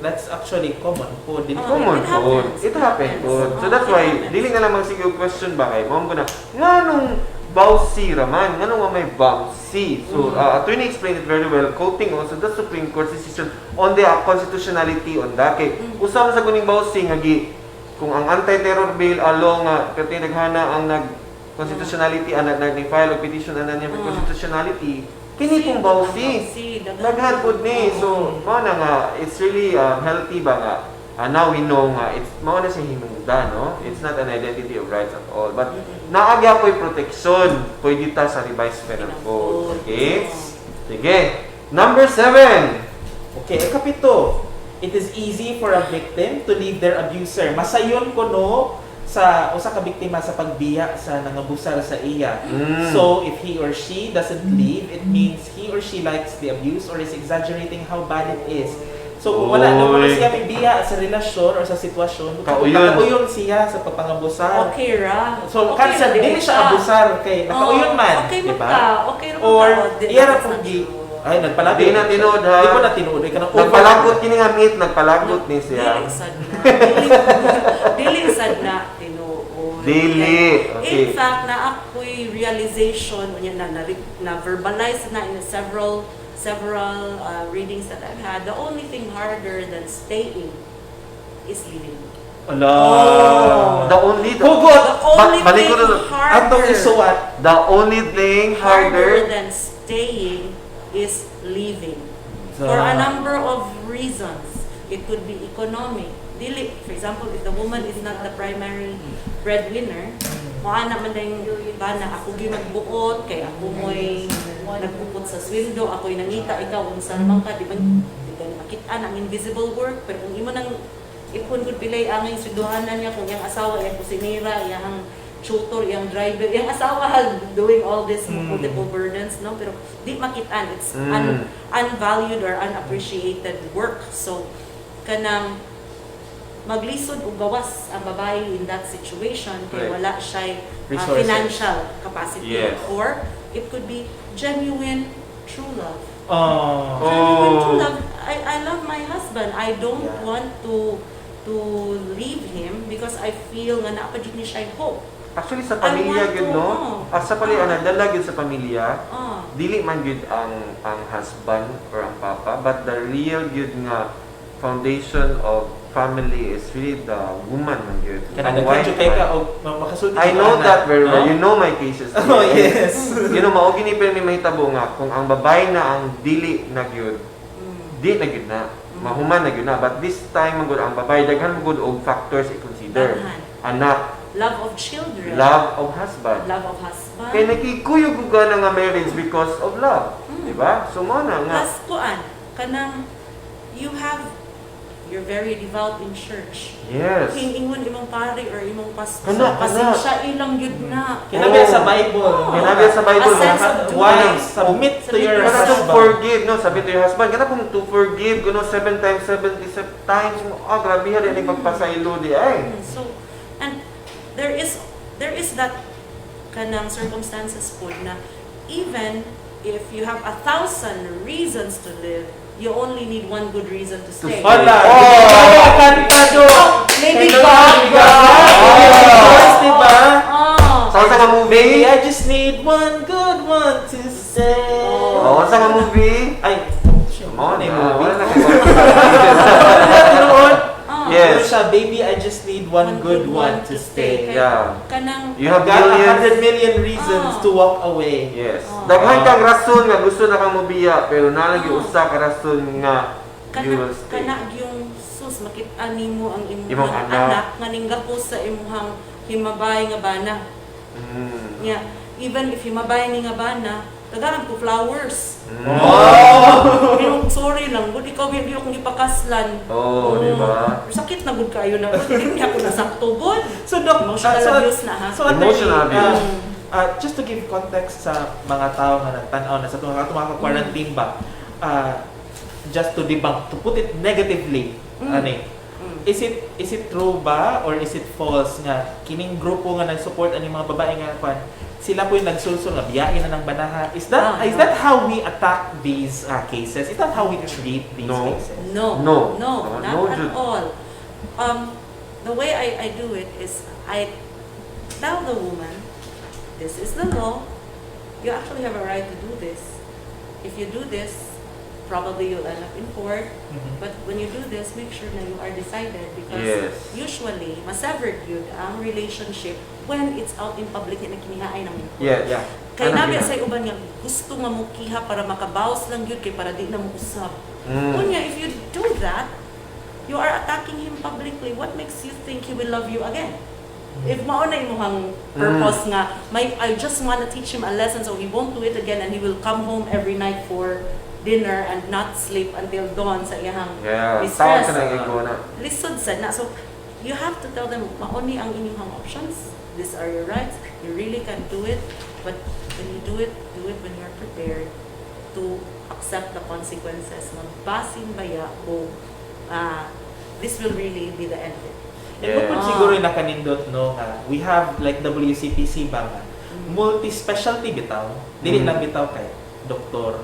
that's actually common po. Dili Oh, Common it po. happens. It happens po. So Oh, that's it why, happens. dili na lang sige question ba kay mom ko na, nga nung Bausi raman, nga nung may Bausi. So, attorney explained it very well, quoting also the Supreme Court decision on the constitutionality on that. Kay, usama sa kuning Bausi, nga kung ang anti-terror bill along nga, kati naghana ang constitutionality, ang nag-file o petition ang niya for constitutionality, kini pong Bausi. Daghan pud ni. So, mao na nga, it's really healthy ba nga. Now we know nga, it's mao na sa hinungdan, no? It's not an identity of rights at all. But, naagya ko'y protection, pwede ta sa revised penal code. Okay? Sige. Number 7. Okay, ikapito. It is easy for a victim to leave their abuser. Masayon ko no sa usa ka biktima sa pagbiya sa nangabusar sa iya. So if he or she doesn't leave, it means he or she likes the abuse or is exaggerating how bad it is. So kung wala na Oy. siya may biya sa relasyon or sa sitwasyon, Kauyon. nakauyon siya sa pagpangabusar. Okay ra. So Okay kansa ra, dili siya abusar kay nakauyon man, Okay di man ba? ka. Okay ra man Or ka. iya ra That's pug not true. ay nagpalagot. Di na tinuod, ha? Di ko na tinuod kay kanang Nagpalagot kini nga meet, nagpalagot ni siya. Dili sad na. Dili sad na tinuod. Dili. Okay. In fact, na ako'y realization na verbalize na in several readings that I've had. The only thing harder than staying is leaving. Ala. The only Hugot. The only balik ko thing na- harder, Atong isuwat. The only thing harder than staying is leaving. For a number of reasons. It could be economic. Dili, for example, if the woman is not the primary breadwinner, mukha naman na yung bana, ako yung magbuot, kay ako mo'y nagpupot sa sweldo, ako'y nangita, ikaw, unsan man ka, di ba makita ang invisible work, pero kung imo nang ipon gud pilay ang yung sweldohanan niya, kung yung asawa, yung kusinira, yung tutor, yung driver, yung asawa doing all this multiple burdens, no? Pero di makitaan, it's unvalued or unappreciated work. So, kanang maglisod o gawas ang babae in that situation kay Right. wala siya Resources. financial capacity. Yes. Or it could be genuine true love. Oh. Genuine true love. I love my husband. I don't Yeah. want to leave him because I feel nga napadjud ni siya hope. Actually sa I pamilya want gyud to, no. oh. Sa pali nagdala gyud sa pamilya. Ah. Dili man gyud ang husband or ang papa, but the real gyud nga foundation of family is really the woman man gyud. Kanang Ang wife nagkadyo kay ka man. o makasulti I ka know na, that very well. no? You know my cases. Oh, yes. You know, mao gini pero may mahitabo nga kung ang babae na ang dili na gyud, di na gyud na. Mahuman na gyud na. But this time man gyud ang babae daghan mo gyud og factors i-consider. Daghan. Anak, Love of children. love of husband. Love of husband. Kaya nakikuyog ka na nga marriage because of love. Diba? So, mo na nga. Plus, kuan, kanang, you're very devout in church. Yes. King ingon imong pare or imong pastor. Kana. Pasensya ilang yun na. Kinabi Oh. sa Bible. Kinabi sa Bible, A sense of duty. Wives, submit to your Kana to husband. forgive, no? Sabi to your husband, kana pong to forgive, kuno 7 times, 77 times. Oh, grabe ha, rin magpasaylo di ay. So, and there is that kanang circumstances po na even if you have 1,000 reasons to live, you only need one good reason to stay. Wala. Oh. Kantado. Lady Hello, Gaga. Yes, diba? Oh. Sa nga Baby, movie? I just need one good one to say. Oh, sa nga movie? Ay, Mo ano na, yung movie? wala na kayo. Yes. Pero siya, baby, I just need one good one to stay. Yeah. Kanang You have Got millions. 100 million reasons to walk away. Yes. Oh. Daghan kang rason nga gusto na kang mobiya, pero nalagi Oh. usa ka rason nga you will stay. kana yung sus makit-an nimo ang Imong imong anak. anak nga ninggapos sa imong himabay nga bana. Mm. Yeah, even if himabay ni nga bana, tagaran ko flowers. Pero sorry lang, gud ikaw hindi akong gipakaslan. Oh, di ba? Sakit na gud kayo na hindi ako nasakto gud. So, Doc, Emotional abuse na, ha? So, Emotional abuse. Just to give context sa mga tao nga nagtanaw na sa mga quarantine ba, just to debunk, to put it negatively, is it true ba or is it false nga kining grupo nga nag-support ani mga babae nga kwan sila po yung nagsulsul nga biyahe na ng banaha? Is that how we attack these cases? Is that how we treat these No. cases? No, No. not No, at Jude. all. The way I do it is I tell the woman, this is the law. You actually have a right to do this. If you do this, probably you'll end up in court. Mhm. But when you do this, make sure na you are decided because Yes. usually, masevered yun ang relationship when it's out in public na kinihaay ng court. Yes. Yeah. Kaya Ano nabi gina- sa uban nga gusto nga mo kiha para makabawas lang yun kay para di na mo usab. Mm. Kunya, if you do that, you are attacking him publicly. What makes you think he will love you again? If mauna imong purpose nga, I just want to teach him a lesson so he won't do it again and he will come home every night for dinner and not sleep until dawn sa iyang Yeah. distress. Tawag ka ng ego na. Lisod sad na. So, you have to tell them, mauni ang inyong options. These are your rights. You really can do it. But when you do it when you're prepared to accept the consequences. Magbasin baya o this will really be the end of it. And bukod siguro yung nakanindot, no, nga, we have like WCPC ba nga, multi-specialty bitaw. Dili lang bitaw kay doktor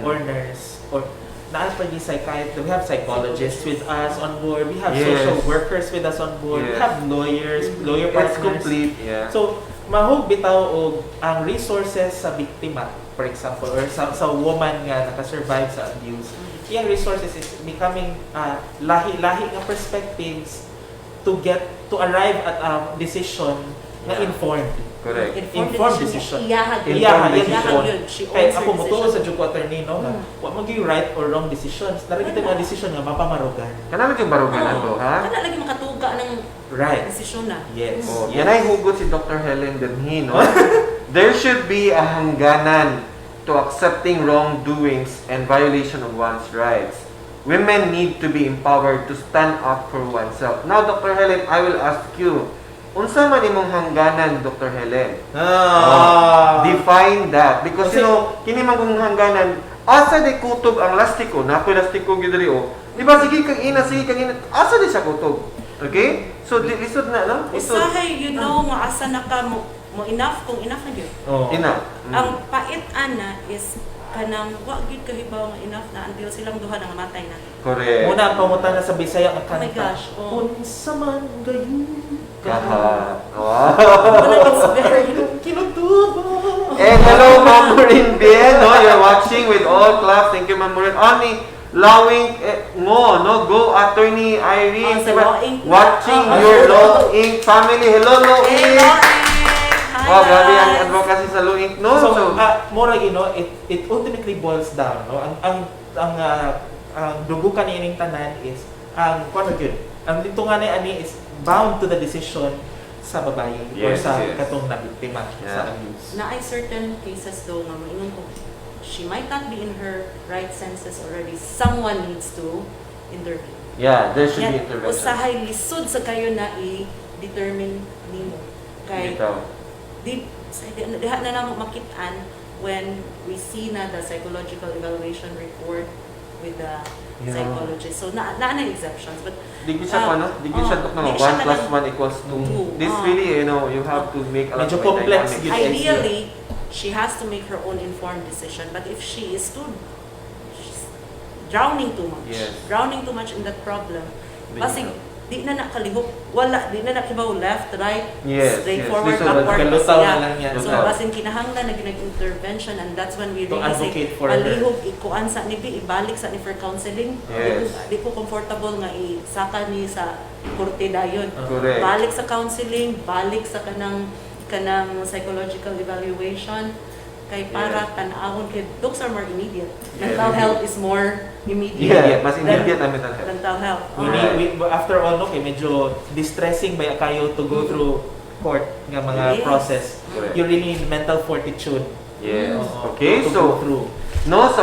or nurse or naas pa yung psychiatrist. We have psychologists with us on board. We have Yes. social workers with us on board. We Yes. have lawyers, lawyer It's partners. complete, yeah. So, mahog bitaw og ang resources sa biktima, for example, or sa woman nga naka-survive sa abuse. Iyang resources is becoming lahi-lahi nga perspectives to arrive at a decision nga informed. Correct. Informed decision. Iyahag yun. Iyahag decision. yun. She Kaya owns her ako mutuo sa decision. Juko attorney, no? Wa magi right or wrong decisions. Naragita mga decision nga mapamarugan. Kanami yung baruganan to, ha? Kana lagi makatuga ng Right. desisyon na. Yes. Oh, Yes. yan ay hugot si Dr. Helen Denhi, no? There should be a hangganan to accepting wrongdoings and violation of one's rights. Women need to be empowered to stand up for oneself. Now, Dr. Helen, I will ask you, unsa man imong hangganan, Dr. Helen? Define that. Because, Kasi- kini man kung hangganan, asa di kutob ang lastiko, na ako lastiko gidri o. Di ba, sige kang ina, asa di siya kutob? Okay? So, lisod na, no? Usahay, you know, nga asa na ka mo enough kung enough na yun. Oh. Ina. Ang pait ana is kanang wa gyud kahibaw nga enough na until silang duha nang matay na. Correct. Muna ang pamutan na sa Bisaya nga Oh my kanta. gosh, oh. Unsa man gayon Kaha. Wala, it's very kinutubo. And hello, Ma'am Maureen Bien. No, you're watching with all claps. Thank you, Ma'am Maureen. Ani, Lawing no, go Attorney Irene. Oh, sa Law Inc. Watching Oh, your oh. Law Inc. family. Hello, Law Hey, Inc. Hi, Oh, grabe ang guys. advocacy sa Law Inc. No, So, mura it ultimately boils down, no? Ang dugukan ni ining tanan is ang kuno gyud. Ang dito nga ani is bound to the decision sa babae or Yes, sa yes. katong nabiktima sa Yeah. abuse. Na ay certain cases though nga maingon ko she might not be in her right senses already. Someone needs to intervene. yeah, there should be Yan, intervention. usahay lisod sa kayo na i-determine nimo. Kay Bitaw. diha na namo makitaan when we see na the psychological evaluation report with the Yeah. psychologist. So na exceptions but Di ko siya no? Di ko siya tok na di siya 1 plus kanang- 1 equals 2. Two. This really, you have to make a lot Medyo of complex dynamics. yun. ideally she has to make her own informed decision, but if she is she's drowning too much Yes. drowning too much in that problem, basig di na nakalihok, wala, di na nakibaw left, right, Yes, straightforward, yes. backward, Kalutaw siya. na lang yan. So, Lutaw. basin kinahanglan na intervention, and that's when we To really say, advocate for her. palihog, ikuan sa nibi, ibalik sa ni for counseling. Yes. Di ko comfortable nga isaka ni sa korte dayon. Correct. Balik sa counseling, balik sa kanang psychological evaluation, kay para tanawon kay docs are more immediate. Mental health is more immediate. Yeah, mas immediate ang mental health. Mental health. After all, no, kay medyo distressing ba kayo to go through court nga mga Yes. process. Correct. You really need mental fortitude. Yes. Oo, Okay, to so go through. no, so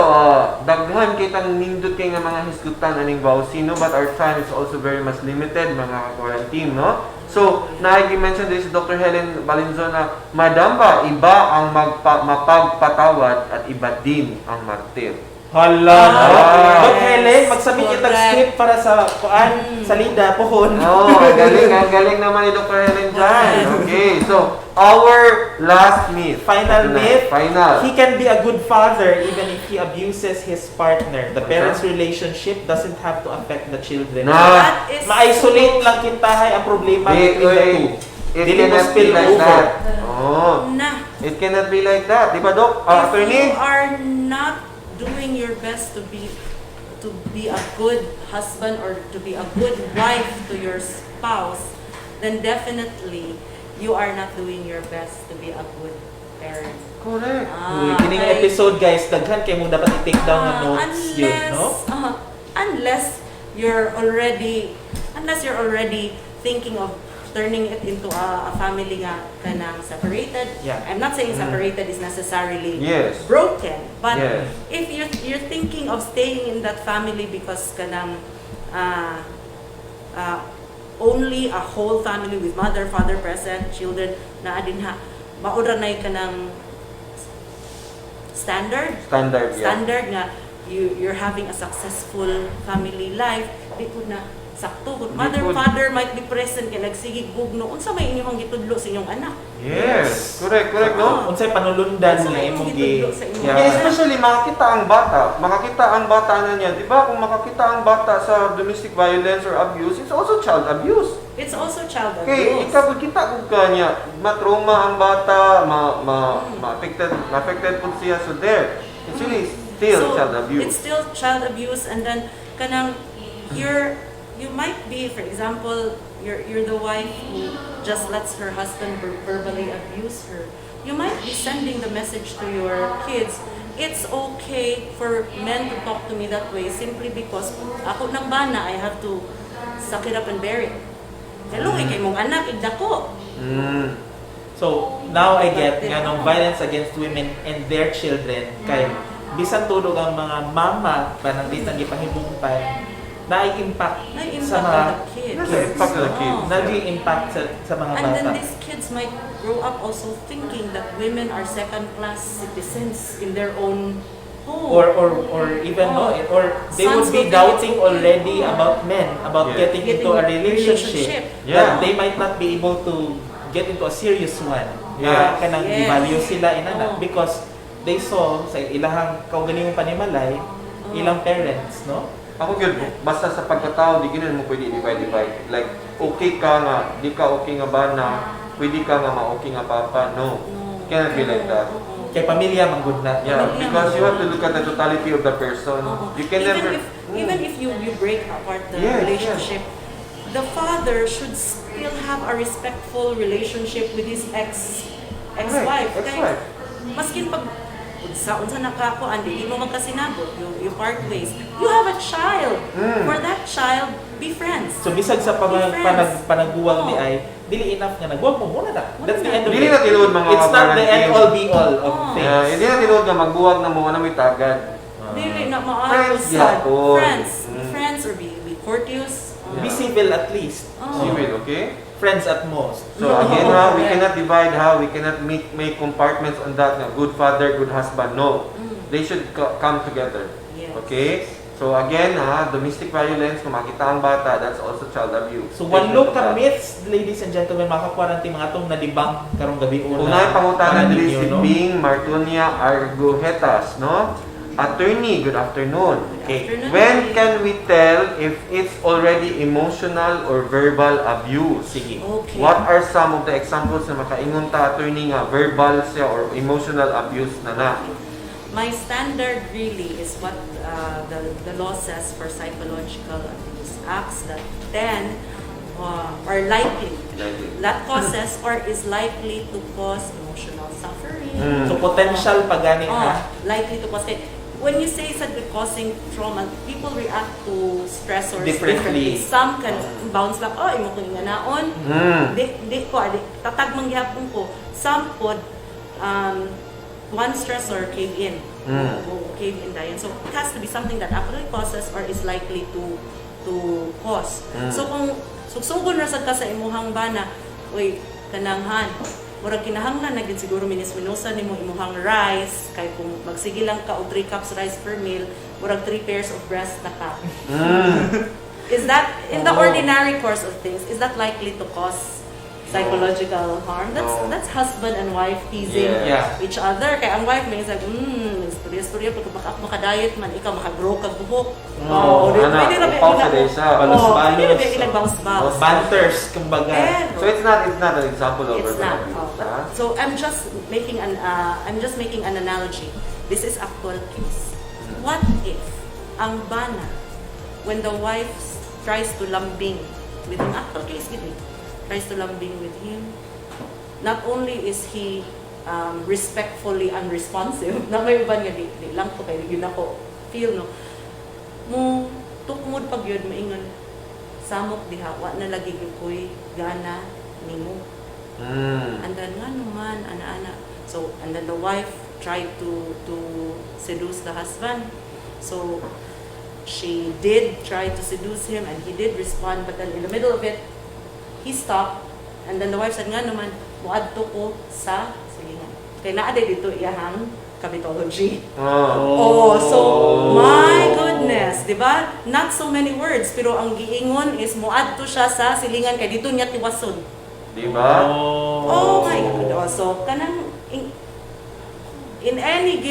daghan kitang nindot kay nga mga hisgutan aning bawsino, but our time is also very much limited, mga quarantine, no? So, na-mention din si Dr. Helen Valenzuela, Madam ba, iba ang mapagpatawad at iba din ang martir. Hala, Ah. Doc Helen, magsabit yung Correct. script para sa salida, pohon. Oh, ang galing naman ni Dr. Helen dyan. Okay, so, our last myth. Final Ito na, myth. Final. He can be a good father even if he abuses his partner. The parents' relationship doesn't have to affect the children. Na. That is Ma-isolate lang kintahay ang problema Wait, between the wait. two. It Dili mo cannot be spill like over. that. Oh, na. it cannot be like that. Di ba, Doc? If Attorney? you are not doing your best to be a good husband or to be a good wife to your spouse, then definitely you are not doing your best to be a good parent. Correct. Uy, kining episode, guys, daghan kayo mo dapat i-take down ng notes yun, no? Unless you're already thinking of turning it into a family nga kanang separated. Yeah. I'm not saying separated is necessarily Yes. broken, but Yes. if you're thinking of staying in that family because kanang only a whole family with mother, father present, children na adin ha, maura na kanang standard nga you're having a successful family life, di po na sakto kung mother, Good. father might be present kay nagsigig gugno unsa may inyong gitudlo sa inyong anak. Yes. Correct, no? Unsay panulundan Unsa nga may imong imong gi gitudlo sa inyong Yeah, anak. especially makakita ang bata na niya. 'Di ba? Kung makakita ang bata sa domestic violence or abuse, it's also child abuse. It's also child Okay, abuse. ikaw kita kung kanya, matrauma ang bata, ma-affected po siya, so there. It's really still child abuse. It's still child abuse, and then kanang you might be, for example, you're the wife who just lets her husband verbally abuse her. You might be sending the message to your kids, it's okay for men to talk to me that way simply because ako nang bana, I have to suck it up and bear it. Hello, kay mong anak, igdako. Mm. So, now I get nga nung violence against women and their children kay bisan tulog ang mga mama pa nang di gipahimungtan na-impact Na-impact sa on mga the kids. Na-impact on the kids. Oo. nag-impact sa mga And then bata. these kids might grow up also thinking that women are second-class citizens in their own home. Or even no, or they would Sons be will doubting be- already about men, about Yeah. getting into a relationship. Yeah. That they might not be able to get into a serious one. Yeah. Na kanang Yes. i-value sila inanak Oo. because they saw sa ilahang kaugalingong panimalay, ilang parents, no? Ako gyud, basta sa pagkatao di gyud mo pwede divide. Like okay ka nga, di ka okay nga bana, pwede ka nga ma-okay nga papa. No. Cannot be like that. Kay pamilya man good na. Yeah, Pamilya because you man. have to look at the totality of the person. You can never Even if you break apart the Yes, relationship, the father should still have a respectful relationship with his ex-wife. Correct, Kay, ex-wife. maskin pag unsa nakako andi di mo magkasinabot, you part ways. You have a child. For that child, be friends. So bisag sa Be friends. panaguwang ni Oo. ay dili enough nga nagwag mo muna na. That's the end of Dili it. na tinuod mga It's not the end quarantine. all be all of Oo. things. hindi na tinuod nga magbuwag na mo na may tagad. Dili na Friends, maayos. yapon. Friends. Be Mm. friends or be courteous. Be civil at least. Oh. Civil, okay? Friends at most. So again we cannot divide we cannot make compartments on that nga good father, good husband. No. They should come together. Yes. Okay? So again domestic violence, kung makita ang bata, that's also child abuse. So one look Take note of ka that. myths, ladies and gentlemen, mga ka-quarantine, mga itong na-debunk karong gabi una. Unay pangutana diri si no? Bing Martunia Arguhetas, no? Attorney, good afternoon. Okay. Afternoon. When can we tell if it's already emotional or verbal abuse? Sige. Okay. What are some of the examples na makaingon ta, attorney, nga verbal siya or emotional abuse na? My standard really is what the law says for psychological abuse. Acts that then are likely that causes or is likely to cause emotional suffering. So, potential pa gani ha? Likely to cause. When you say that causing trauma, people react to stressors Differently. Some can bounce back, oh, imo ko nga naon. Di ko, tatag mangyapon ko. Some pod, one stressor cave in. Cave in dayon. So, it has to be something that actually causes or is likely to cause. So, kung sugsugod na sad ka sa imuhang bana, uy, kananghan, murag kinahanglan na gid siguro minis-minusa nimo imuhang rice, kay kung magsige lang ka og 3 cups rice per meal, murag 3 pairs of breast na ka. Is that, in the ordinary course of things, is that likely to cause psychological harm? That's husband and wife teasing Yeah. each other. Kaya ang wife may like, istorya-istorya, pag maka-diet man, ikaw maka-grow ka buhok. Pwede na Balos-balos. Banters, kumbaga. So it's not an example of It's verbal not. abuse. ha? So I'm just making an analogy. This is actual case. What if ang bana, when the wife tries to lambing with him, actual case with me, tries to lambing with him, not only is he respectfully unresponsive, na may uban nga di lang ko kayo yun ako feel no, mo tukmod pag yun maingon samok diha wa na lagi gyud koy gana nimo. And then nga naman ana-ana, so and then the wife tried to seduce the husband, so she did try to seduce him and he did respond, but then in the middle of it he stopped, and then the wife said nga naman muadto ko sa silingan kay naa dito iyahang kabitology. So my goodness, di ba? Not so many words, pero ang giingon is muadto siya sa silingan kay dito niya tiwason. Di ba? Oh my God. So kanang in any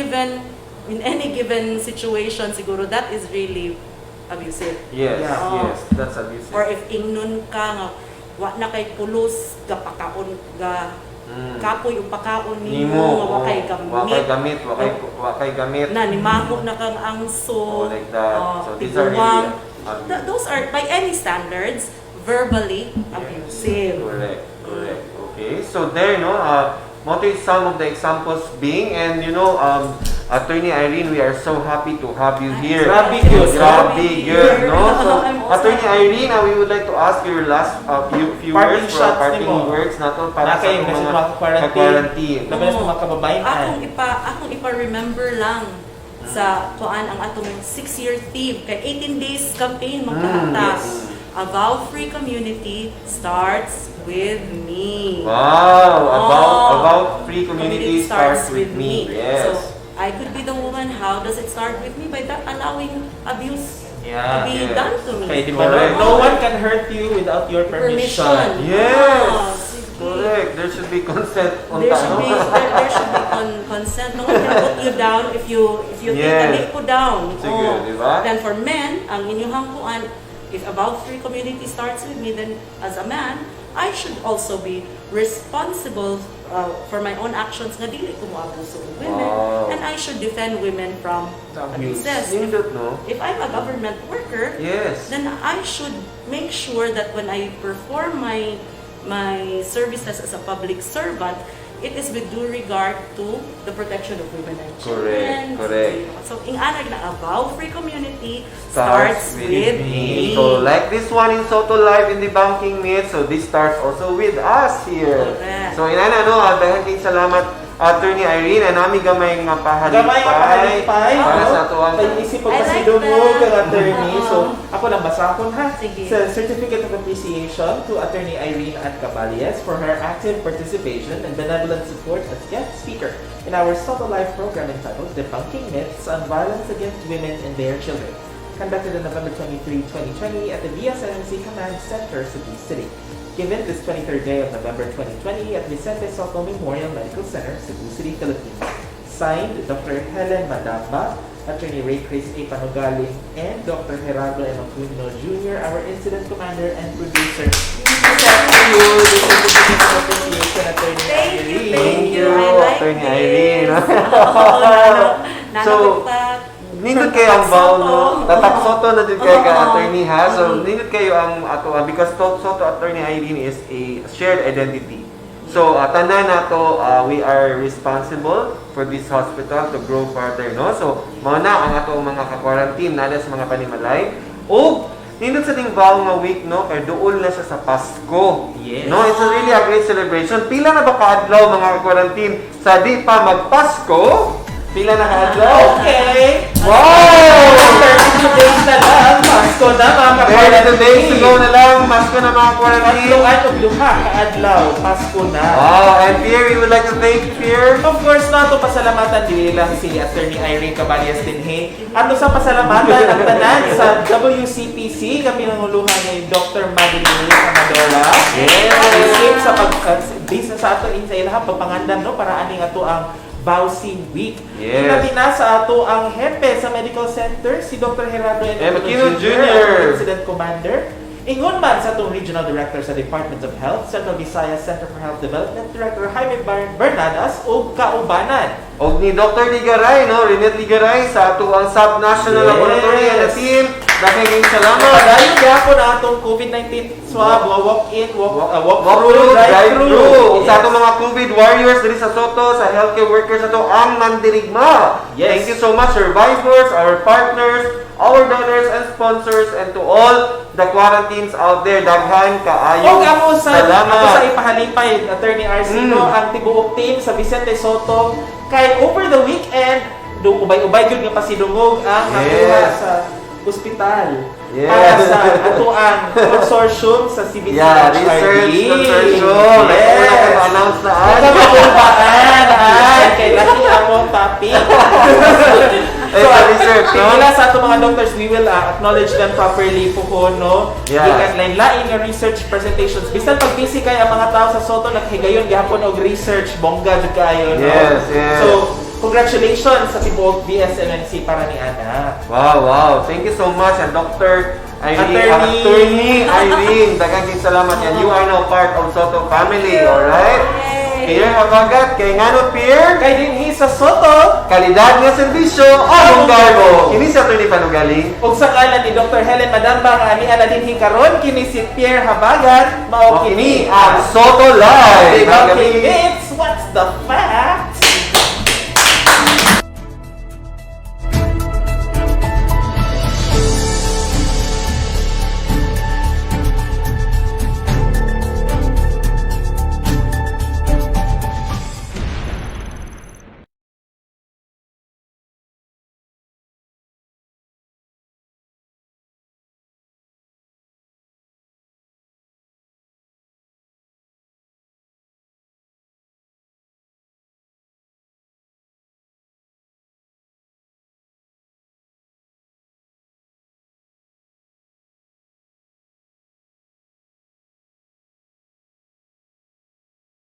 given situation siguro that is really abusive. Yes, Yeah. yes, that's abusive. Or if ingnon ka nga wa na kay pulos ga pakaon ga kapoy yung pakaon nimo nga wa kay gamit na nimako na kang angso. Like that. So these are tiguang. really Those are by any standards verbally abusive. Correct. Okay. So there, what is some of the examples being, and Attorney Irene, we are so happy to have you here. Grabe good. No? So, I'm also Attorney Irene, we would like to ask your last few Parting words for shots parting nimo. words na to para Na sa kayo mga kasi mga quarantine. Laban sa mga kababayan. Akong ipa-remember lang sa kuan ang atong 6-year theme kay 18 days campaign magkahata. Yes. A vow-free community starts with me. Wow! About free community starts with me. Yes. So I could be the woman. How does it start with me? By that allowing abuse to be yes. done to me. Okay, di ba? Correct. No one can hurt you without your permission. Yes. Sige. Correct. There should be consent on There that. should be consent. No one can put you down if you think Yes. na ko down. Sige, di ba? Then for men, ang inyong hangkuan, if about free community starts with me, then as a man, I should also be responsible for my own actions nga dili ko moabuso og women, Wow. and I should defend women from abuses. You don't know. If I'm a government worker, Yes. then I should make sure that when I perform my services as a public servant, it is with due regard to the protection of women and children. Correct. So, in honor na about free community starts with me. So, like this one in Soto Live in Debunking Myths, so this starts also with us here. Correct. So, inana, dahil kayong salamat, Attorney Irene, nami gamay nga pahalipay. Gamay nga pahalipay. Para sa tuwang... Ay, isip ko I kasi like doon mo that. kang attorney. Oo. So, ako lang basakon ha. Sige. Sa Certificate of Appreciation to Attorney Irene Caballes for her active participation and benevolent support as guest speaker in our Soto Life program entitled Debunking Myths on Violence Against Women and Their Children, conducted on November 23, 2020 at the VSNMC Command Center, Cebu City. Given this 23rd day of November 2020 at Vicente Soto Memorial Medical Center, Cebu City, Philippines. Signed, Dr. Helen Madamba, Attorney Ray Chris A. Panugaling, and Dr. Gerardo M. Aquino Jr., our incident commander and producer. Thank you. This is the appreciation, Attorney Irene. Thank you, I like Attorney this. Irene. Nano Nindot kayo ang baon, no? Tatak Soto na din kayo ka attorney ha. So, nindot kayo ang ato, because Soto Attorney Irene is a shared identity. So, tanan nato, we are responsible for this hospital to grow further, no? So, mauna ang ato mga ka-quarantine nada sa mga panimalay. O, nindot sa ting baong nga week, no? Kaya doon na siya sa Pasko. Yes. No, it's really a great celebration. Pila na ba kaadlaw mga ka-quarantine sa di pa magpasko? Pila na kaadlaw? Okay. Wow! 32 days na lang. Pasko na, mga ka-quarantine. 32 days to go na lang. Pasko na mga quarantine. Tatlong at luha kaadlaw. Pasko na. Wow, and Pierre, we would like to thank Pierre. Of course, nato pasalamatan din lang si Attorney Irene Caballas Dinhe. Ato sa pasalamatan ang tanan sa WCPC, kami nanguluhan ni Dr. Madeline Amadora. Yes. Sa based sa ato sa ilaha pagpangandam, no, para aning ato ang Bausi Week. Yes. Inabi na sa ato ang hepe sa medical center, si Dr. Gerardo M. Aquino Jr., ang Incident Commander. Ingon man sa atong Regional Director sa Department of Health, Central Visayas Center for Health Development, Director Jaime Bernadas, o kaubanan. O ni Dr. Ligaray, no? Renette Ligaray sa ato ang Sub-National Yes. Laboratory and the team. Daghang salamat. Padayon gyapon na atong COVID-19 swab, walk-in, walk-through, drive-through. Yes. Sa atong mga COVID warriors diri sa Soto, sa healthcare workers ato ang mandirigma. Yes. Thank you so much, survivors, our partners, our donors and sponsors, and to all the quarantines out there. Daghan kaayo. O ako sa salamat. ipahalipay, Attorney Arcino, ang tibuok team sa Vicente Soto, kay over the weekend, ubay-ubay yun nga pasidungog ang nakuha Yes. sa ospital. Yes. Para sa ato ang consortium sa CBC Yeah, research consortium. Yes. Announce na Ito makulbaan, ay, kay laki ang topic. Ito research, no? Pila sa ato mga doctors, we will acknowledge them properly po ko, no? Yeah. Gikan lain-lain nga research presentations. Bisan pag busy kay ang mga tao sa Soto, naghigayon gihapon og research, bongga jud kayo, no? Yes, yes. So, congratulations sa tibuok BSMNC para ni Ana. Wow, wow. Thank you so much. And Dr. Irene, Attorney. Irene, daghang salamat. And you are now part of Soto family, alright? Pierre Habagat, kay ngano Pierre? Kay dinhi sa Soto, Kalidad nga serbisyo, among garbo. Kini sa Attorney Panugaling. ug sa ngalan ni Dr. Helen Madamba nga ani ana dinhi karon, kini si Pierre Habagat, mao Kini kini ang Soto Live. Debunking. It's What's the Fact?